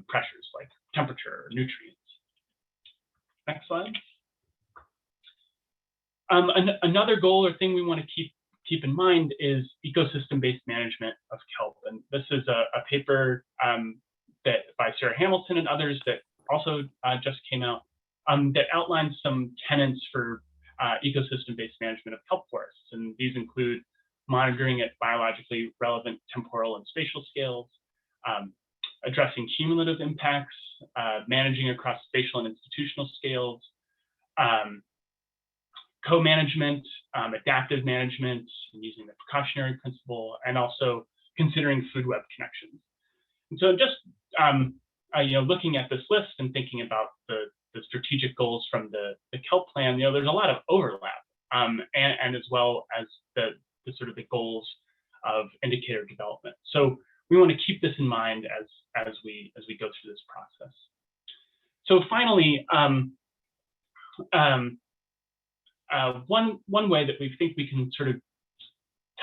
pressures like temperature or nutrients. Next slide. Another goal or thing we want to keep in mind is ecosystem-based management of kelp. And this is a paper by Sarah Hamilton and others that also just came out that outlines some tenets for ecosystem-based management of kelp forests. And these include monitoring at biologically relevant temporal and spatial scales, addressing cumulative impacts, managing across spatial and institutional scales, co-management, adaptive management, using the precautionary principle, and also considering food web connections. And so just looking at this list and thinking about the strategic goals from the Kelp plan, there's a lot of overlap, and as well as the sort of the goals of indicator development. So we want to keep this in mind as we go through this process. So finally, one way that we think we can sort of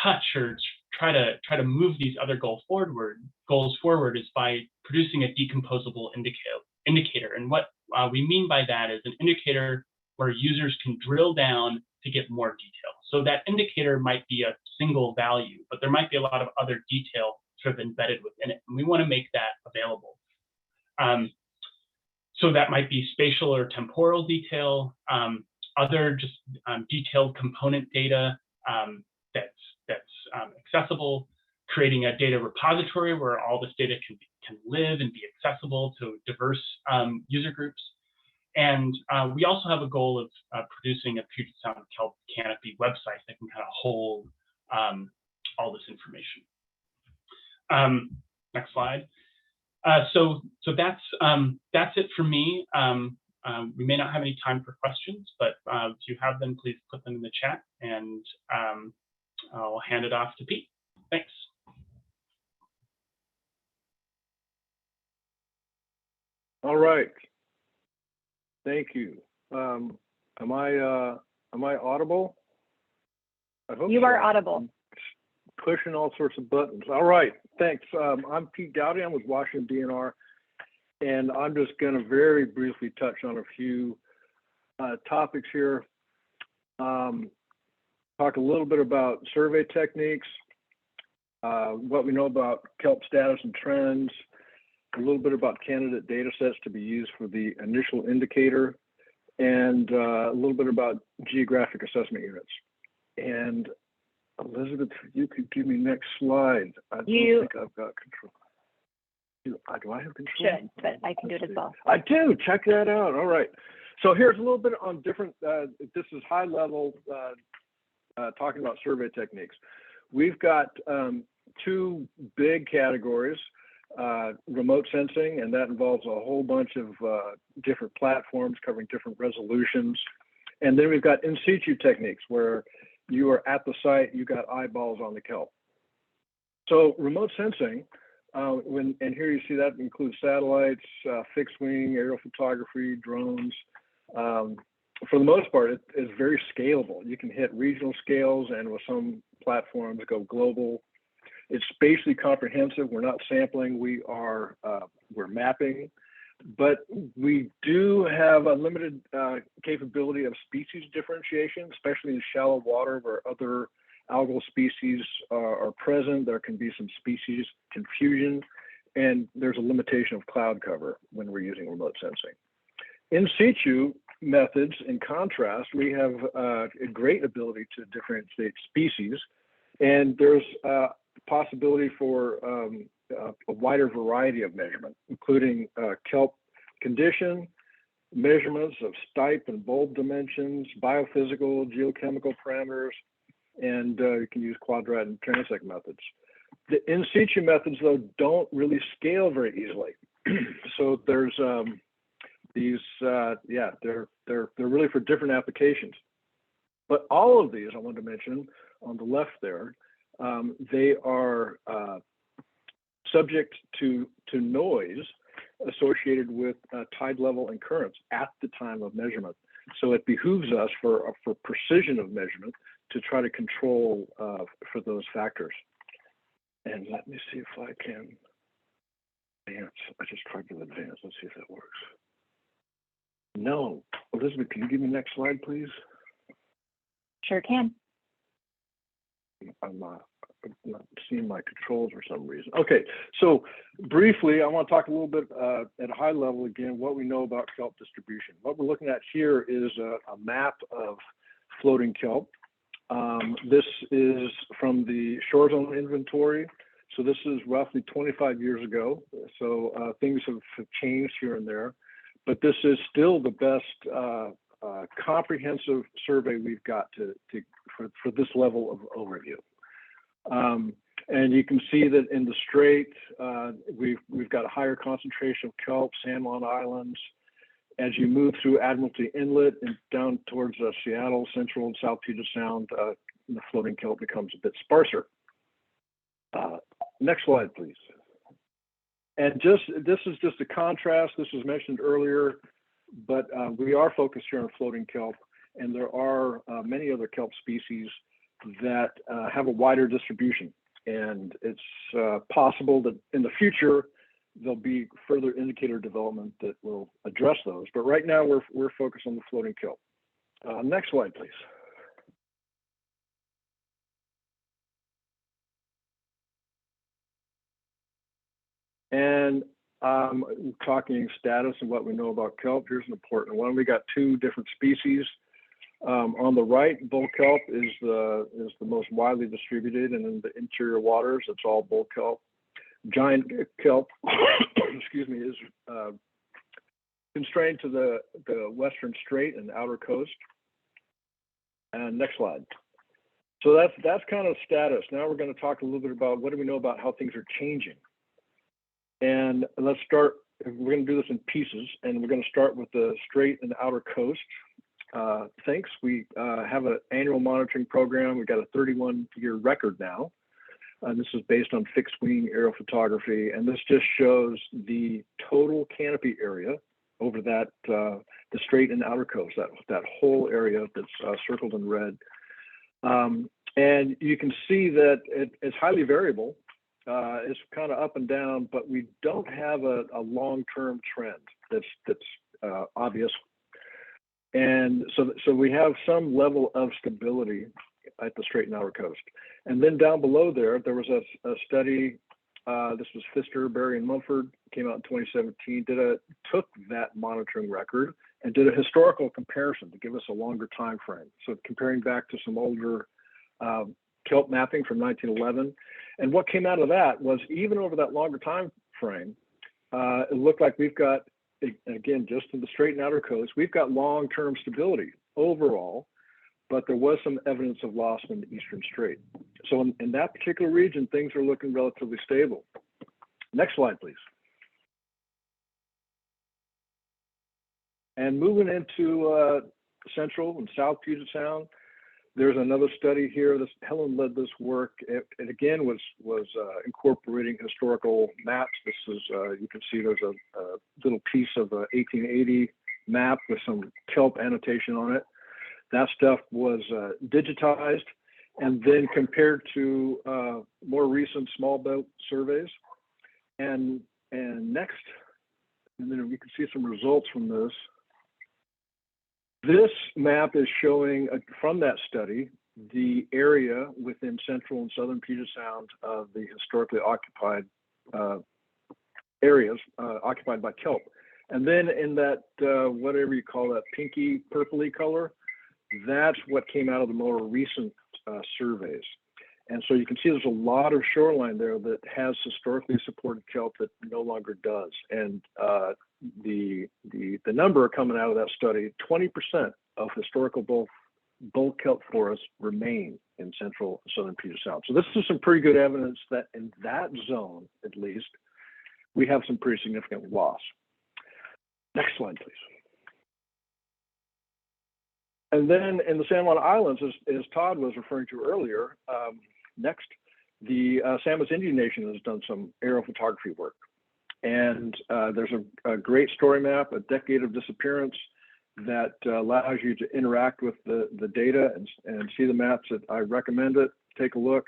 touch or try to move these other goals forward is by producing a decomposable indicator. And what we mean by that is an indicator where users can drill down to get more detail. So that indicator might be a single value, but there might be a lot of other detail sort of embedded within it, and we want to make that available. So that might be spatial or temporal detail, other just detailed component data that's accessible, creating a data repository where all this data can live and be accessible to diverse user groups. And we also have a goal of producing a Puget Sound Kelp Canopy website that can kind of hold all this information. Next slide. So that's it for me. We may not have any time for questions, but if you have them, please put them in the chat, and I'll hand it off to Pete. Thanks. All right. Thank you. Am I audible? I hope you so. are audible. Pushing all sorts of buttons. All right, thanks. I'm Pete Gowdy. I'm with Washington DNR, and I'm just going to very briefly touch on a few topics here. Talk a little bit about survey techniques, what we know about kelp status and trends, a little bit about candidate data sets to be used for the initial indicator, and a little bit about geographic assessment units. And Elizabeth, you could give me next slide. I don't think I've got control. Do I have control? Should, but I can do it as well. I do. Check that out. All right. So here's a little bit on different, this is high level, talking about survey techniques. We've got two big categories, remote sensing, and that involves a whole bunch of different platforms covering different resolutions. And then we've got in situ techniques where you are at the site, you got eyeballs on the kelp. So remote sensing, And here you see that includes satellites, fixed wing, aerial photography, drones. For the most part, it's very scalable. You can hit regional scales, and with some platforms go global. It's spatially comprehensive. We're not sampling. We're mapping, but we do have a limited capability of species differentiation, especially in shallow water where other algal species are present. There can be some species confusion, and there's a limitation of cloud cover when we're using remote sensing. In situ methods, in contrast, we have a great ability to differentiate species, and there's a possibility for a wider variety of measurement, including kelp condition, measurements of stipe and bulb dimensions, biophysical, geochemical parameters, and you can use quadrat and transect methods. The in situ methods, though, don't really scale very easily. So there's these, they're really for different applications. But all of these, I want to mention on the left there, they are subject to noise associated with tide level and currents at the time of measurement. So it behooves us for precision of measurement to try to control for those factors. And let me see if I can advance. I just tried to advance. Let's see if that works. No. Elizabeth, can you give me the next slide, please? Sure can. I'm not seeing my controls for some reason. Okay, so briefly, I want to talk a little bit at a high level again, what we know about kelp distribution. What we're looking at here is a map of floating kelp. This is from the shore zone inventory. So this is roughly 25 years ago. So things have changed here and there, but this is still the best comprehensive survey we've got for this level of overview. And you can see that in the strait, we've got a higher concentration of kelp, San Juan Islands. As you move through Admiralty Inlet and down towards Seattle, Central and South Puget Sound, the floating kelp becomes a bit sparser. Next slide, please. And this is just a contrast. This was mentioned earlier, but we are focused here on floating kelp, and there are many other kelp species that have a wider distribution. And it's possible that in the future, there'll be further indicator development that will address those. But right now, we're focused on the floating kelp. Next slide, please. And talking status and what we know about kelp, here's an important one. We got two different species. On the right, bull kelp is the most widely distributed, and in the interior waters, it's all bull kelp. Giant kelp, excuse me, is constrained to the western strait and outer coast. And next slide. So that's kind of status. Now we're going to talk a little bit about what do we know about how things are changing. And let's start. We're going to do this in pieces, and we're going to start with the strait and outer coast. Thanks. We have an annual monitoring program. We've got a 31-year record now. This is based on fixed wing aerial photography, and this just shows the total canopy area over that the strait and outer coast, that whole area that's circled in red. And you can see that it's highly variable. It's kind of up and down, but we don't have a long-term trend that's obvious. And so we have some level of stability at the strait and outer coast. And then down below there was a study, this was Pfister, Berry, and Mumford, came out in 2017, took that monitoring record and did a historical comparison to give us a longer time frame. So comparing back to some older kelp mapping from 1911. And what came out of that was even over that longer time frame, it looked like we've got, again, just in the strait and outer coast, we've got long-term stability overall, but there was some evidence of loss in the eastern strait. So in that particular region, things are looking relatively stable. Next slide, please. And moving into Central and South Puget Sound, There's another study here. Helen led this work. It again was incorporating historical maps. This is you can see there's a little piece of a 1880 map with some kelp annotation on it. That stuff was digitized and then compared to more recent small boat surveys. And next, and then we can see some results from this. This map is showing from that study the area within central and southern Puget Sound of the historically occupied areas occupied by kelp. And then in that, whatever you call that pinky purpley color, that's what came out of the more recent surveys. And so you can see there's a lot of shoreline there that has historically supported kelp that no longer does. And the number coming out of that study, 20% of historical bulk kelp forests remain in central and southern Puget Sound. So this is some pretty good evidence that in that zone, at least, we have some pretty significant loss. Next slide, please. And then in the San Juan Islands, as Todd was referring to earlier, next, the San Juan Indian Nation has done some aerial photography work. And there's a great story map, a decade of disappearance, that allows you to interact with the data and see the maps. That I recommend it, take a look.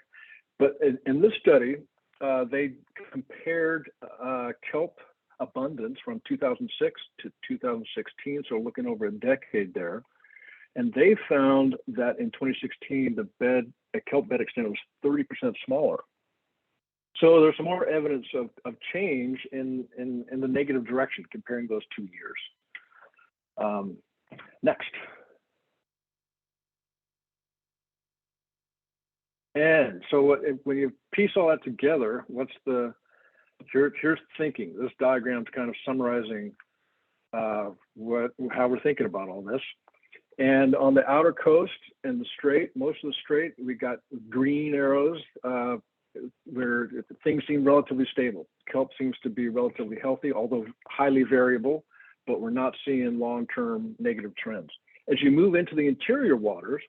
But in this study, they compared kelp abundance from 2006 to 2016, so looking over a decade there. And they found that in 2016, the kelp bed extent was 30% smaller. So there's some more evidence of change in the negative direction comparing those 2 years. Next. And so when you piece all that together, here's thinking. This diagram's kind of summarizing how we're thinking about all this. And on the outer coast and the strait, most of the strait, we got green arrows where things seem relatively stable. Kelp seems to be relatively healthy, although highly variable, but we're not seeing long-term negative trends. As you move into the interior waters,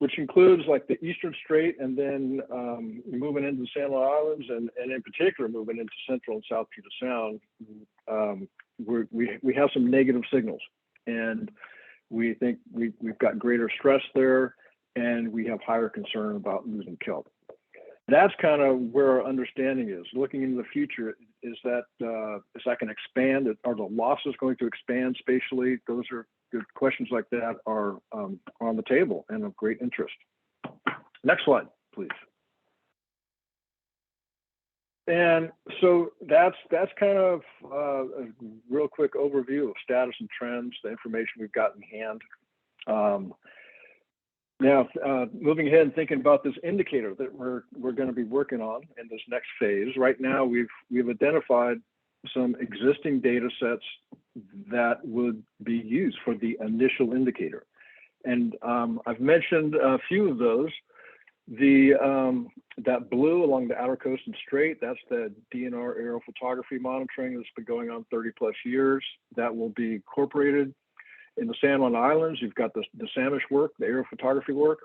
which includes like the Eastern Strait and then moving into the San Juan Islands and in particular moving into Central and South Puget Sound, we have some negative signals. And we think we've got greater stress there and we have higher concern about losing kelp. That's kind of where our understanding is. Looking into the future, is that can expand? Are the losses going to expand spatially? Those are good questions like that are on the table and of great interest. Next slide, please. And so that's kind of a real quick overview of status and trends, the information we've got in hand. Now, moving ahead and thinking about this indicator that we're going to be working on in this next phase. Right now, we've identified some existing data sets that would be used for the initial indicator. And I've mentioned a few of those. That blue along the outer coast and strait, that's the DNR aerial photography monitoring that's been going on 30+ years. That will be incorporated. In the San Juan Islands, you've got the Samish work, the aerial photography work.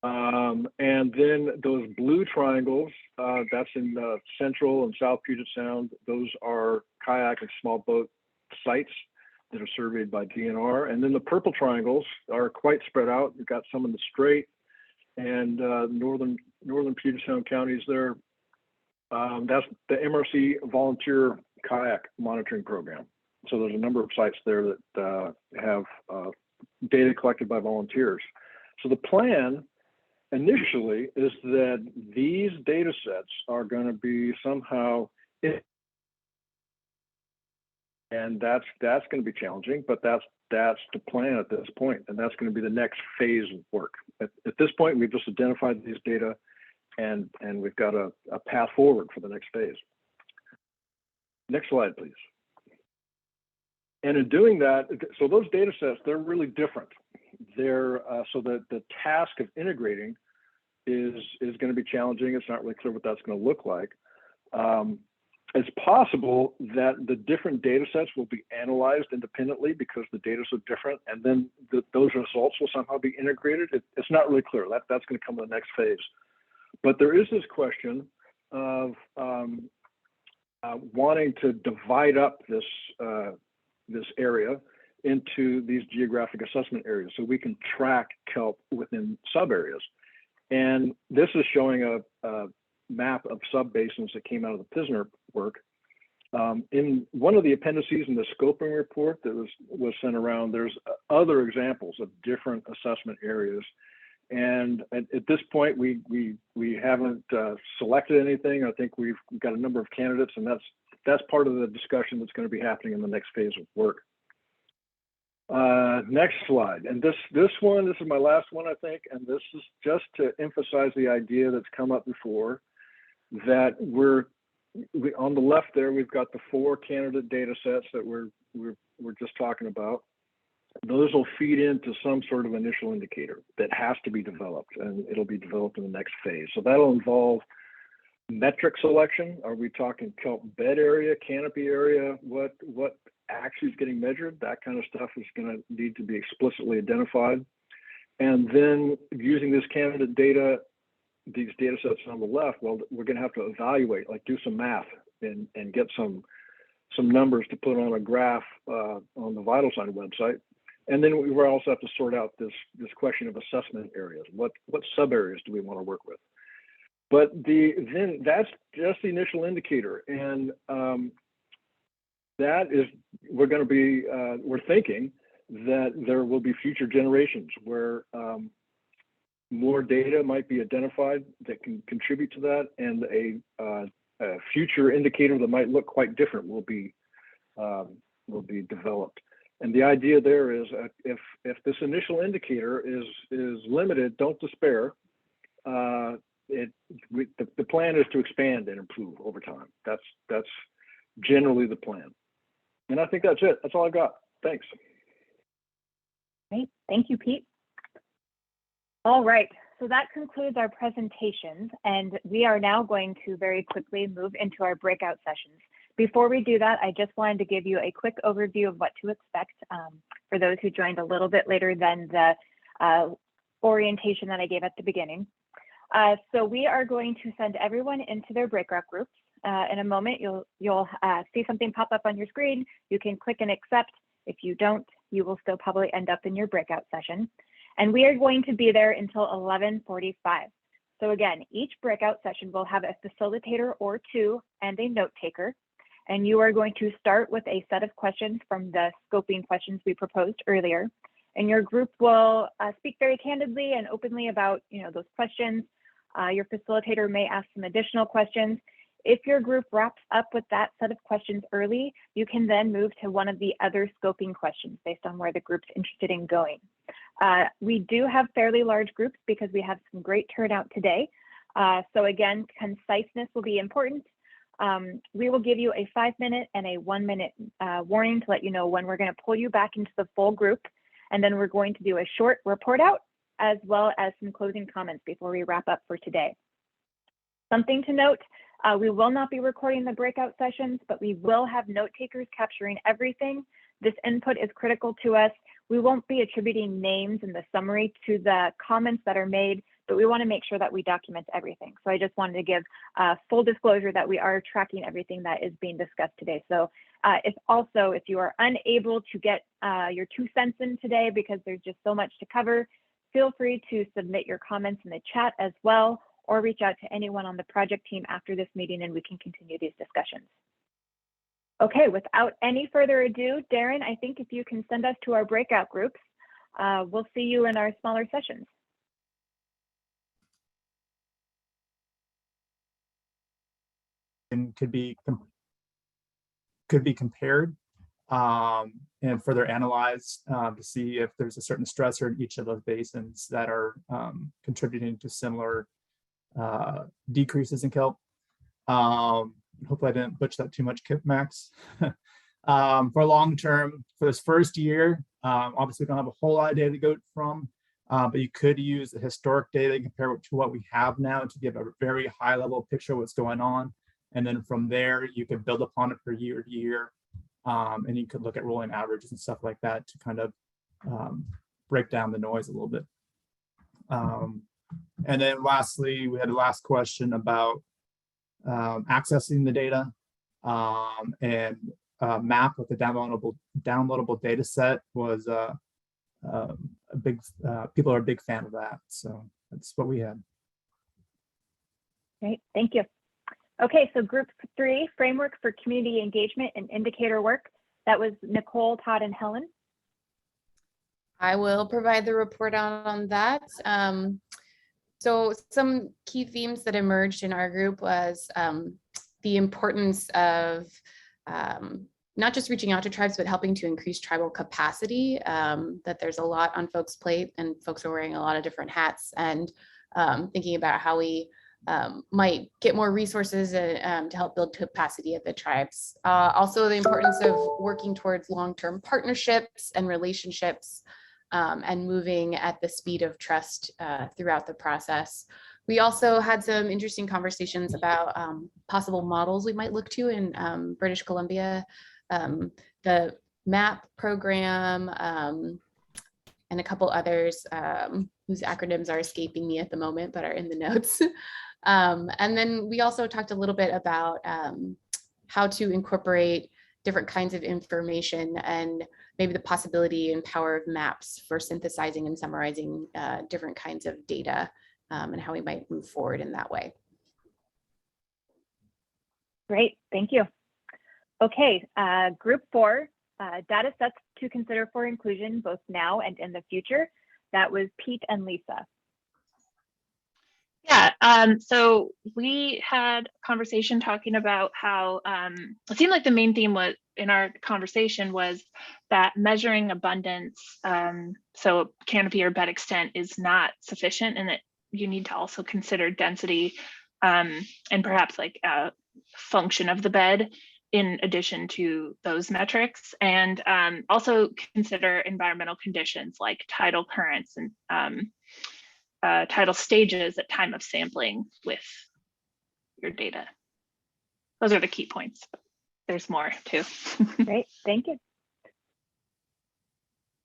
And then those blue triangles, that's in Central and South Puget Sound. Those are kayak and small boat sites that are surveyed by DNR. And then the purple triangles are quite spread out. You've got some in the Strait and northern Puget Sound counties there. That's the MRC volunteer kayak monitoring program. So there's a number of sites there that have data collected by volunteers. So the plan initially is that these data sets are going to be somehow, and that's going to be challenging, but that's the plan at this point, and that's going to be the next phase of work. At this point, we've just identified these data, and we've got a path forward for the next phase. Next slide, please. And in doing that, so those data sets, they're really different. They're so that the task of integrating is going to be challenging. It's not really clear what that's going to look like. it's possible that the different data sets will be analyzed independently because the data are different, and then those results will somehow be integrated. It's not really clear. That's going to come in the next phase. But there is this question of wanting to divide up this area into these geographic assessment areas so we can track kelp within sub-areas. And this is showing a map of subbasins that came out of the Pisner work. In one of the appendices in the scoping report that was sent around, there's other examples of different assessment areas. And at this point, we haven't selected anything. I think we've got a number of candidates, and that's part of the discussion that's going to be happening in the next phase of work. Next slide. And this is my last one, I think, and this is just to emphasize the idea that's come up before, that on the left there, we've got the 4 candidate data sets that we're just talking about. Those will feed into some sort of initial indicator that has to be developed, and it'll be developed in the next phase. So that'll involve metric selection. Are we talking kelp bed area, canopy area? What actually is getting measured? That kind of stuff is going to need to be explicitly identified. And then using this candidate data, these data sets on the left, well, we're going to have to evaluate, like do some math and get some numbers to put on a graph on the Vital Sign website. And then we also have to sort out this question of assessment areas. What sub areas do we want to work with? But then that's just the initial indicator, and that is we're thinking that there will be future generations where more data might be identified that can contribute to that, and a future indicator that might look quite different will be developed. And the idea there is if this initial indicator is limited, don't despair. The plan is to expand and improve over time. That's generally the plan. And I think that's it. That's all I got. Thanks. Great. Thank you, Pete. All right. So that concludes our presentations, and we are now going to very quickly move into our breakout sessions. Before we do that, I just wanted to give you a quick overview of what to expect for those who joined a little bit later than the orientation that I gave at the beginning. So we are going to send everyone into their breakout groups. In a moment, you'll see something pop up on your screen. You can click and accept. If you don't, you will still probably end up in your breakout session. And we are going to be there until 11:45. So again, each breakout session will have a facilitator or 2 and a note taker. And you are going to start with a set of questions from the scoping questions we proposed earlier. And your group will speak very candidly and openly about those questions. Your facilitator may ask some additional questions. If your group wraps up with that set of questions early, you can then move to one of the other scoping questions based on where the group's interested in going. We do have fairly large groups because we have some great turnout today. So again, conciseness will be important. We will give you a 5-minute and a 1-minute warning to let you know when we're going to pull you back into the full group. And then we're going to do a short report out as well as some closing comments before we wrap up for today. Something to note, we will not be recording the breakout sessions, but we will have note takers capturing everything. This input is critical to us. We won't be attributing names in the summary to the comments that are made, but we want to make sure that we document everything. So I just wanted to give full disclosure that we are tracking everything that is being discussed today. So if you are unable to get your 2 cents in today because there's just so much to cover, feel free to submit your comments in the chat as well, or reach out to anyone on the project team after this meeting and we can continue these discussions. Okay, without any further ado, Darren, I think if you can send us to our breakout groups, we'll see you in our smaller sessions. And could be compared and further analyzed to see if there's a certain stressor in each of those basins that are contributing to similar decreases in kelp. Hopefully I didn't butcher that too much, Max. For long term, for this first year, obviously we don't have a whole lot of data to go from, but you could use the historic data and compare it to what we have now to give a very high level picture of what's going on. And then from there, you could build upon it for year to year. And you could look at rolling averages and stuff like that to kind of break down the noise a little bit. And then lastly, we had a last question about accessing the data, and map with the downloadable data set was a big, people are a big fan of that. So that's what we had. Great, thank you. Okay, so group 3, framework for community engagement and indicator work. That was Nicole, Todd, and Helen. I will provide the report on that. So some key themes that emerged in our group was the importance of not just reaching out to tribes, but helping to increase tribal capacity, that there's a lot on folks' plate and folks are wearing a lot of different hats, and thinking about how we might get more resources to help build capacity at the tribes. Also the importance of working towards long-term partnerships and relationships, and moving at the speed of trust throughout the process. We also had some interesting conversations about possible models we might look to in British Columbia, the MAP program, and a couple others whose acronyms are escaping me at the moment, but are in the notes. And then we also talked a little bit about how to incorporate different kinds of information and maybe the possibility and power of maps for synthesizing and summarizing different kinds of data, and how we might move forward in that way. Great, thank you. Okay, group 4, data sets to consider for inclusion both now and in the future. That was Pete and Lisa. Yeah, so we had a conversation talking about how it seemed like the main theme was in our conversation was that measuring abundance, so canopy or bed extent, is not sufficient, and that you need to also consider density and perhaps like a function of the bed in addition to those metrics, and also consider environmental conditions like tidal currents and tidal stages at time of sampling with your data. Those are the key points. There's more too. Great, thank you.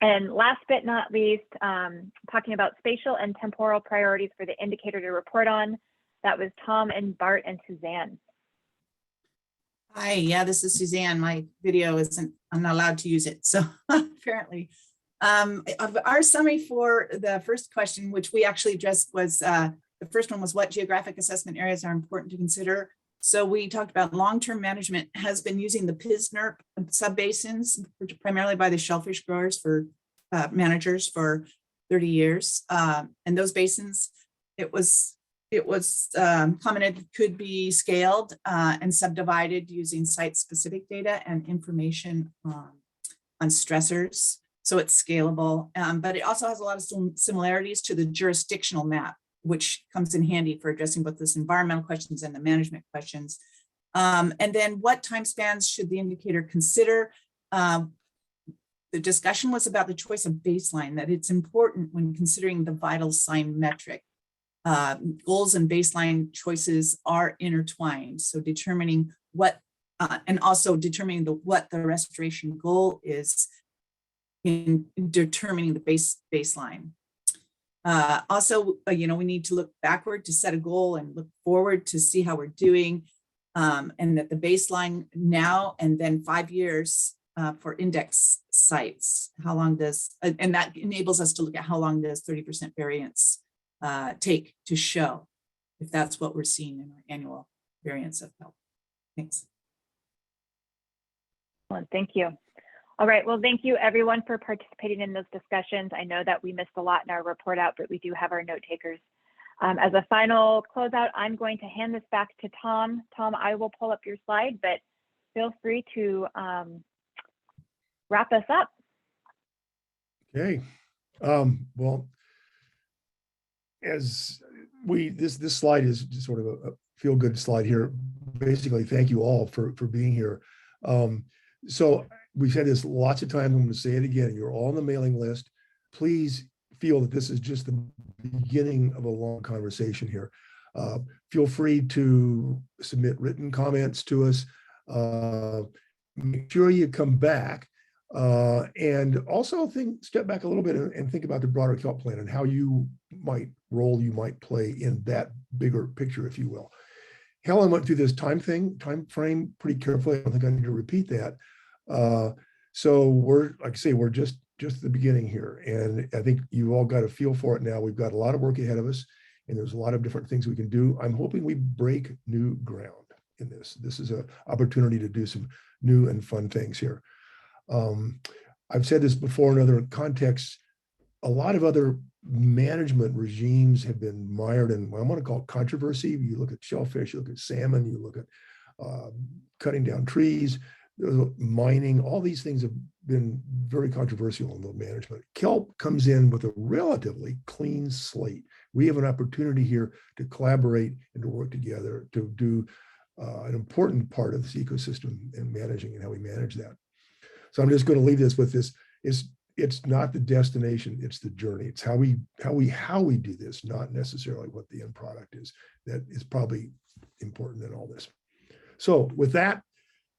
And last but not least, talking about spatial and temporal priorities for the indicator to report on. That was Tom and Bart and Suzanne. Hi, yeah, this is Suzanne. My video isn't, I'm not allowed to use it, so apparently. Our summary for the first question, which we actually addressed, was the first one was what geographic assessment areas are important to consider. So we talked about long-term management has been using the PISNERP subbasins, primarily by the shellfish growers for managers for 30 years. And those basins, it was commented could be scaled and subdivided using site-specific data and information on stressors. So it's scalable, but it also has a lot of similarities to the jurisdictional map, which comes in handy for addressing both this environmental questions and the management questions. And then what time spans should the indicator consider? The discussion was about the choice of baseline, that it's important when considering the vital sign metric. Goals and baseline choices are intertwined. So determining what, and also determining what the restoration goal is in determining the baseline. Also, we need to look backward to set a goal and look forward to see how we're doing, and that the baseline now and then 5 years for index sites. How long does, and that enables us to look at how long does 30% variance take to show, if that's what we're seeing in our annual variance of kelp. Thanks. Well, thank you. All right, well, thank you everyone for participating in those discussions. I know that we missed a lot in our report out, but we do have our note takers. As a final closeout, I'm going to hand this back to Tom. Tom, I will pull up your slide, but feel free to wrap us up. Okay, well, as this slide is just sort of a feel-good slide here. Basically, thank you all for being here. So we've said this lots of times. I'm going to say it again. You're all on the mailing list. Please feel that this is just the beginning of a long conversation here. Feel free to submit written comments to us. Make sure you come back and also step back a little bit and think about the broader Kelp plan and how you might play in that bigger picture, if you will. Helen went through this time frame pretty carefully. I don't think I need to repeat that. So we're, like I say, we're just at the beginning here. And I think you all got a feel for it now. We've got a lot of work ahead of us, and there's a lot of different things we can do. I'm hoping we break new ground in this. This is an opportunity to do some new and fun things here. I've said this before in other contexts. A lot of other management regimes have been mired in what I want to call controversy. You look at shellfish, you look at salmon, you look at cutting down trees, mining, all these things have been very controversial in the management. Kelp comes in with a relatively clean slate. We have an opportunity here to collaborate and to work together to do an important part of this ecosystem and managing and how we manage that. So I'm just going to leave this with this. It's not the destination, it's the journey. It's how we do this, not necessarily what the end product is. That is probably important in all this. So with that,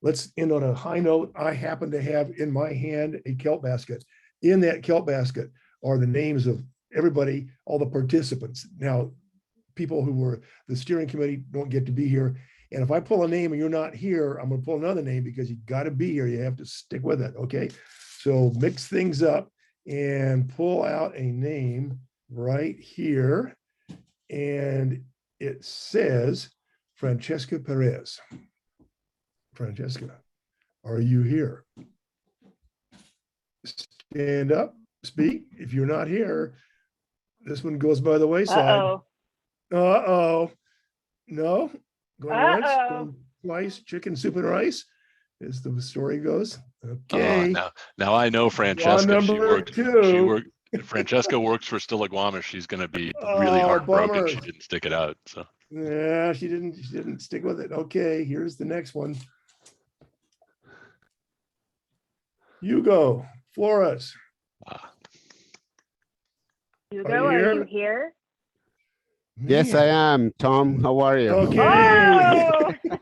let's end on a high note. I happen to have in my hand a kelp basket. In that kelp basket are the names of everybody, all the participants. Now, people who were the steering committee don't get to be here. And if I pull a name and you're not here, I'm going to pull another name because you got to be here. You have to stick with it. Okay. So mix things up and pull out a name right here. And it says Francesca Perez. Francesca, are you here? Stand up, speak. If you're not here, this one goes by the wayside. Uh-oh. No? Going once, going twice, chicken soup and rice, as the story goes. Okay. Now I know Francesca. Francesca works for Stillaguamish. She's going to be really heartbroken. Bummer. She didn't stick it out. So yeah, she didn't stick with it. Okay, here's the next one. Hugo Flores. Hugo, are you here? Yes, I am, Tom. How are you? Okay.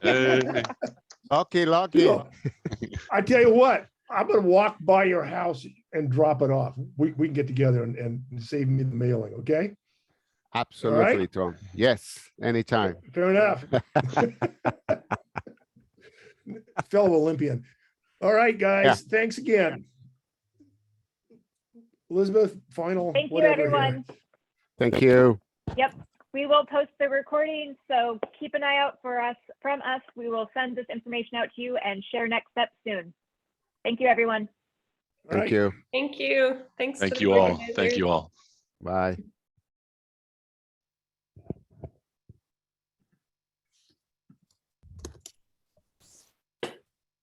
hey. Lucky. Hugo, I tell you what, I'm going to walk by your house and drop it off. We can get together and save me the mailing, okay? Absolutely, right? Tom. Yes, anytime. Fair enough. Fellow Olympian. All right, guys. Yeah. Thanks again. Elizabeth, final. Thank you, everyone. Here. Thank you. Yep. We will post the recording, so keep an eye out from us. We will send this information out to you and share next steps soon. Thank you, everyone. Thank you. Thank you. Thanks. Thank you all. Thank you all. Bye.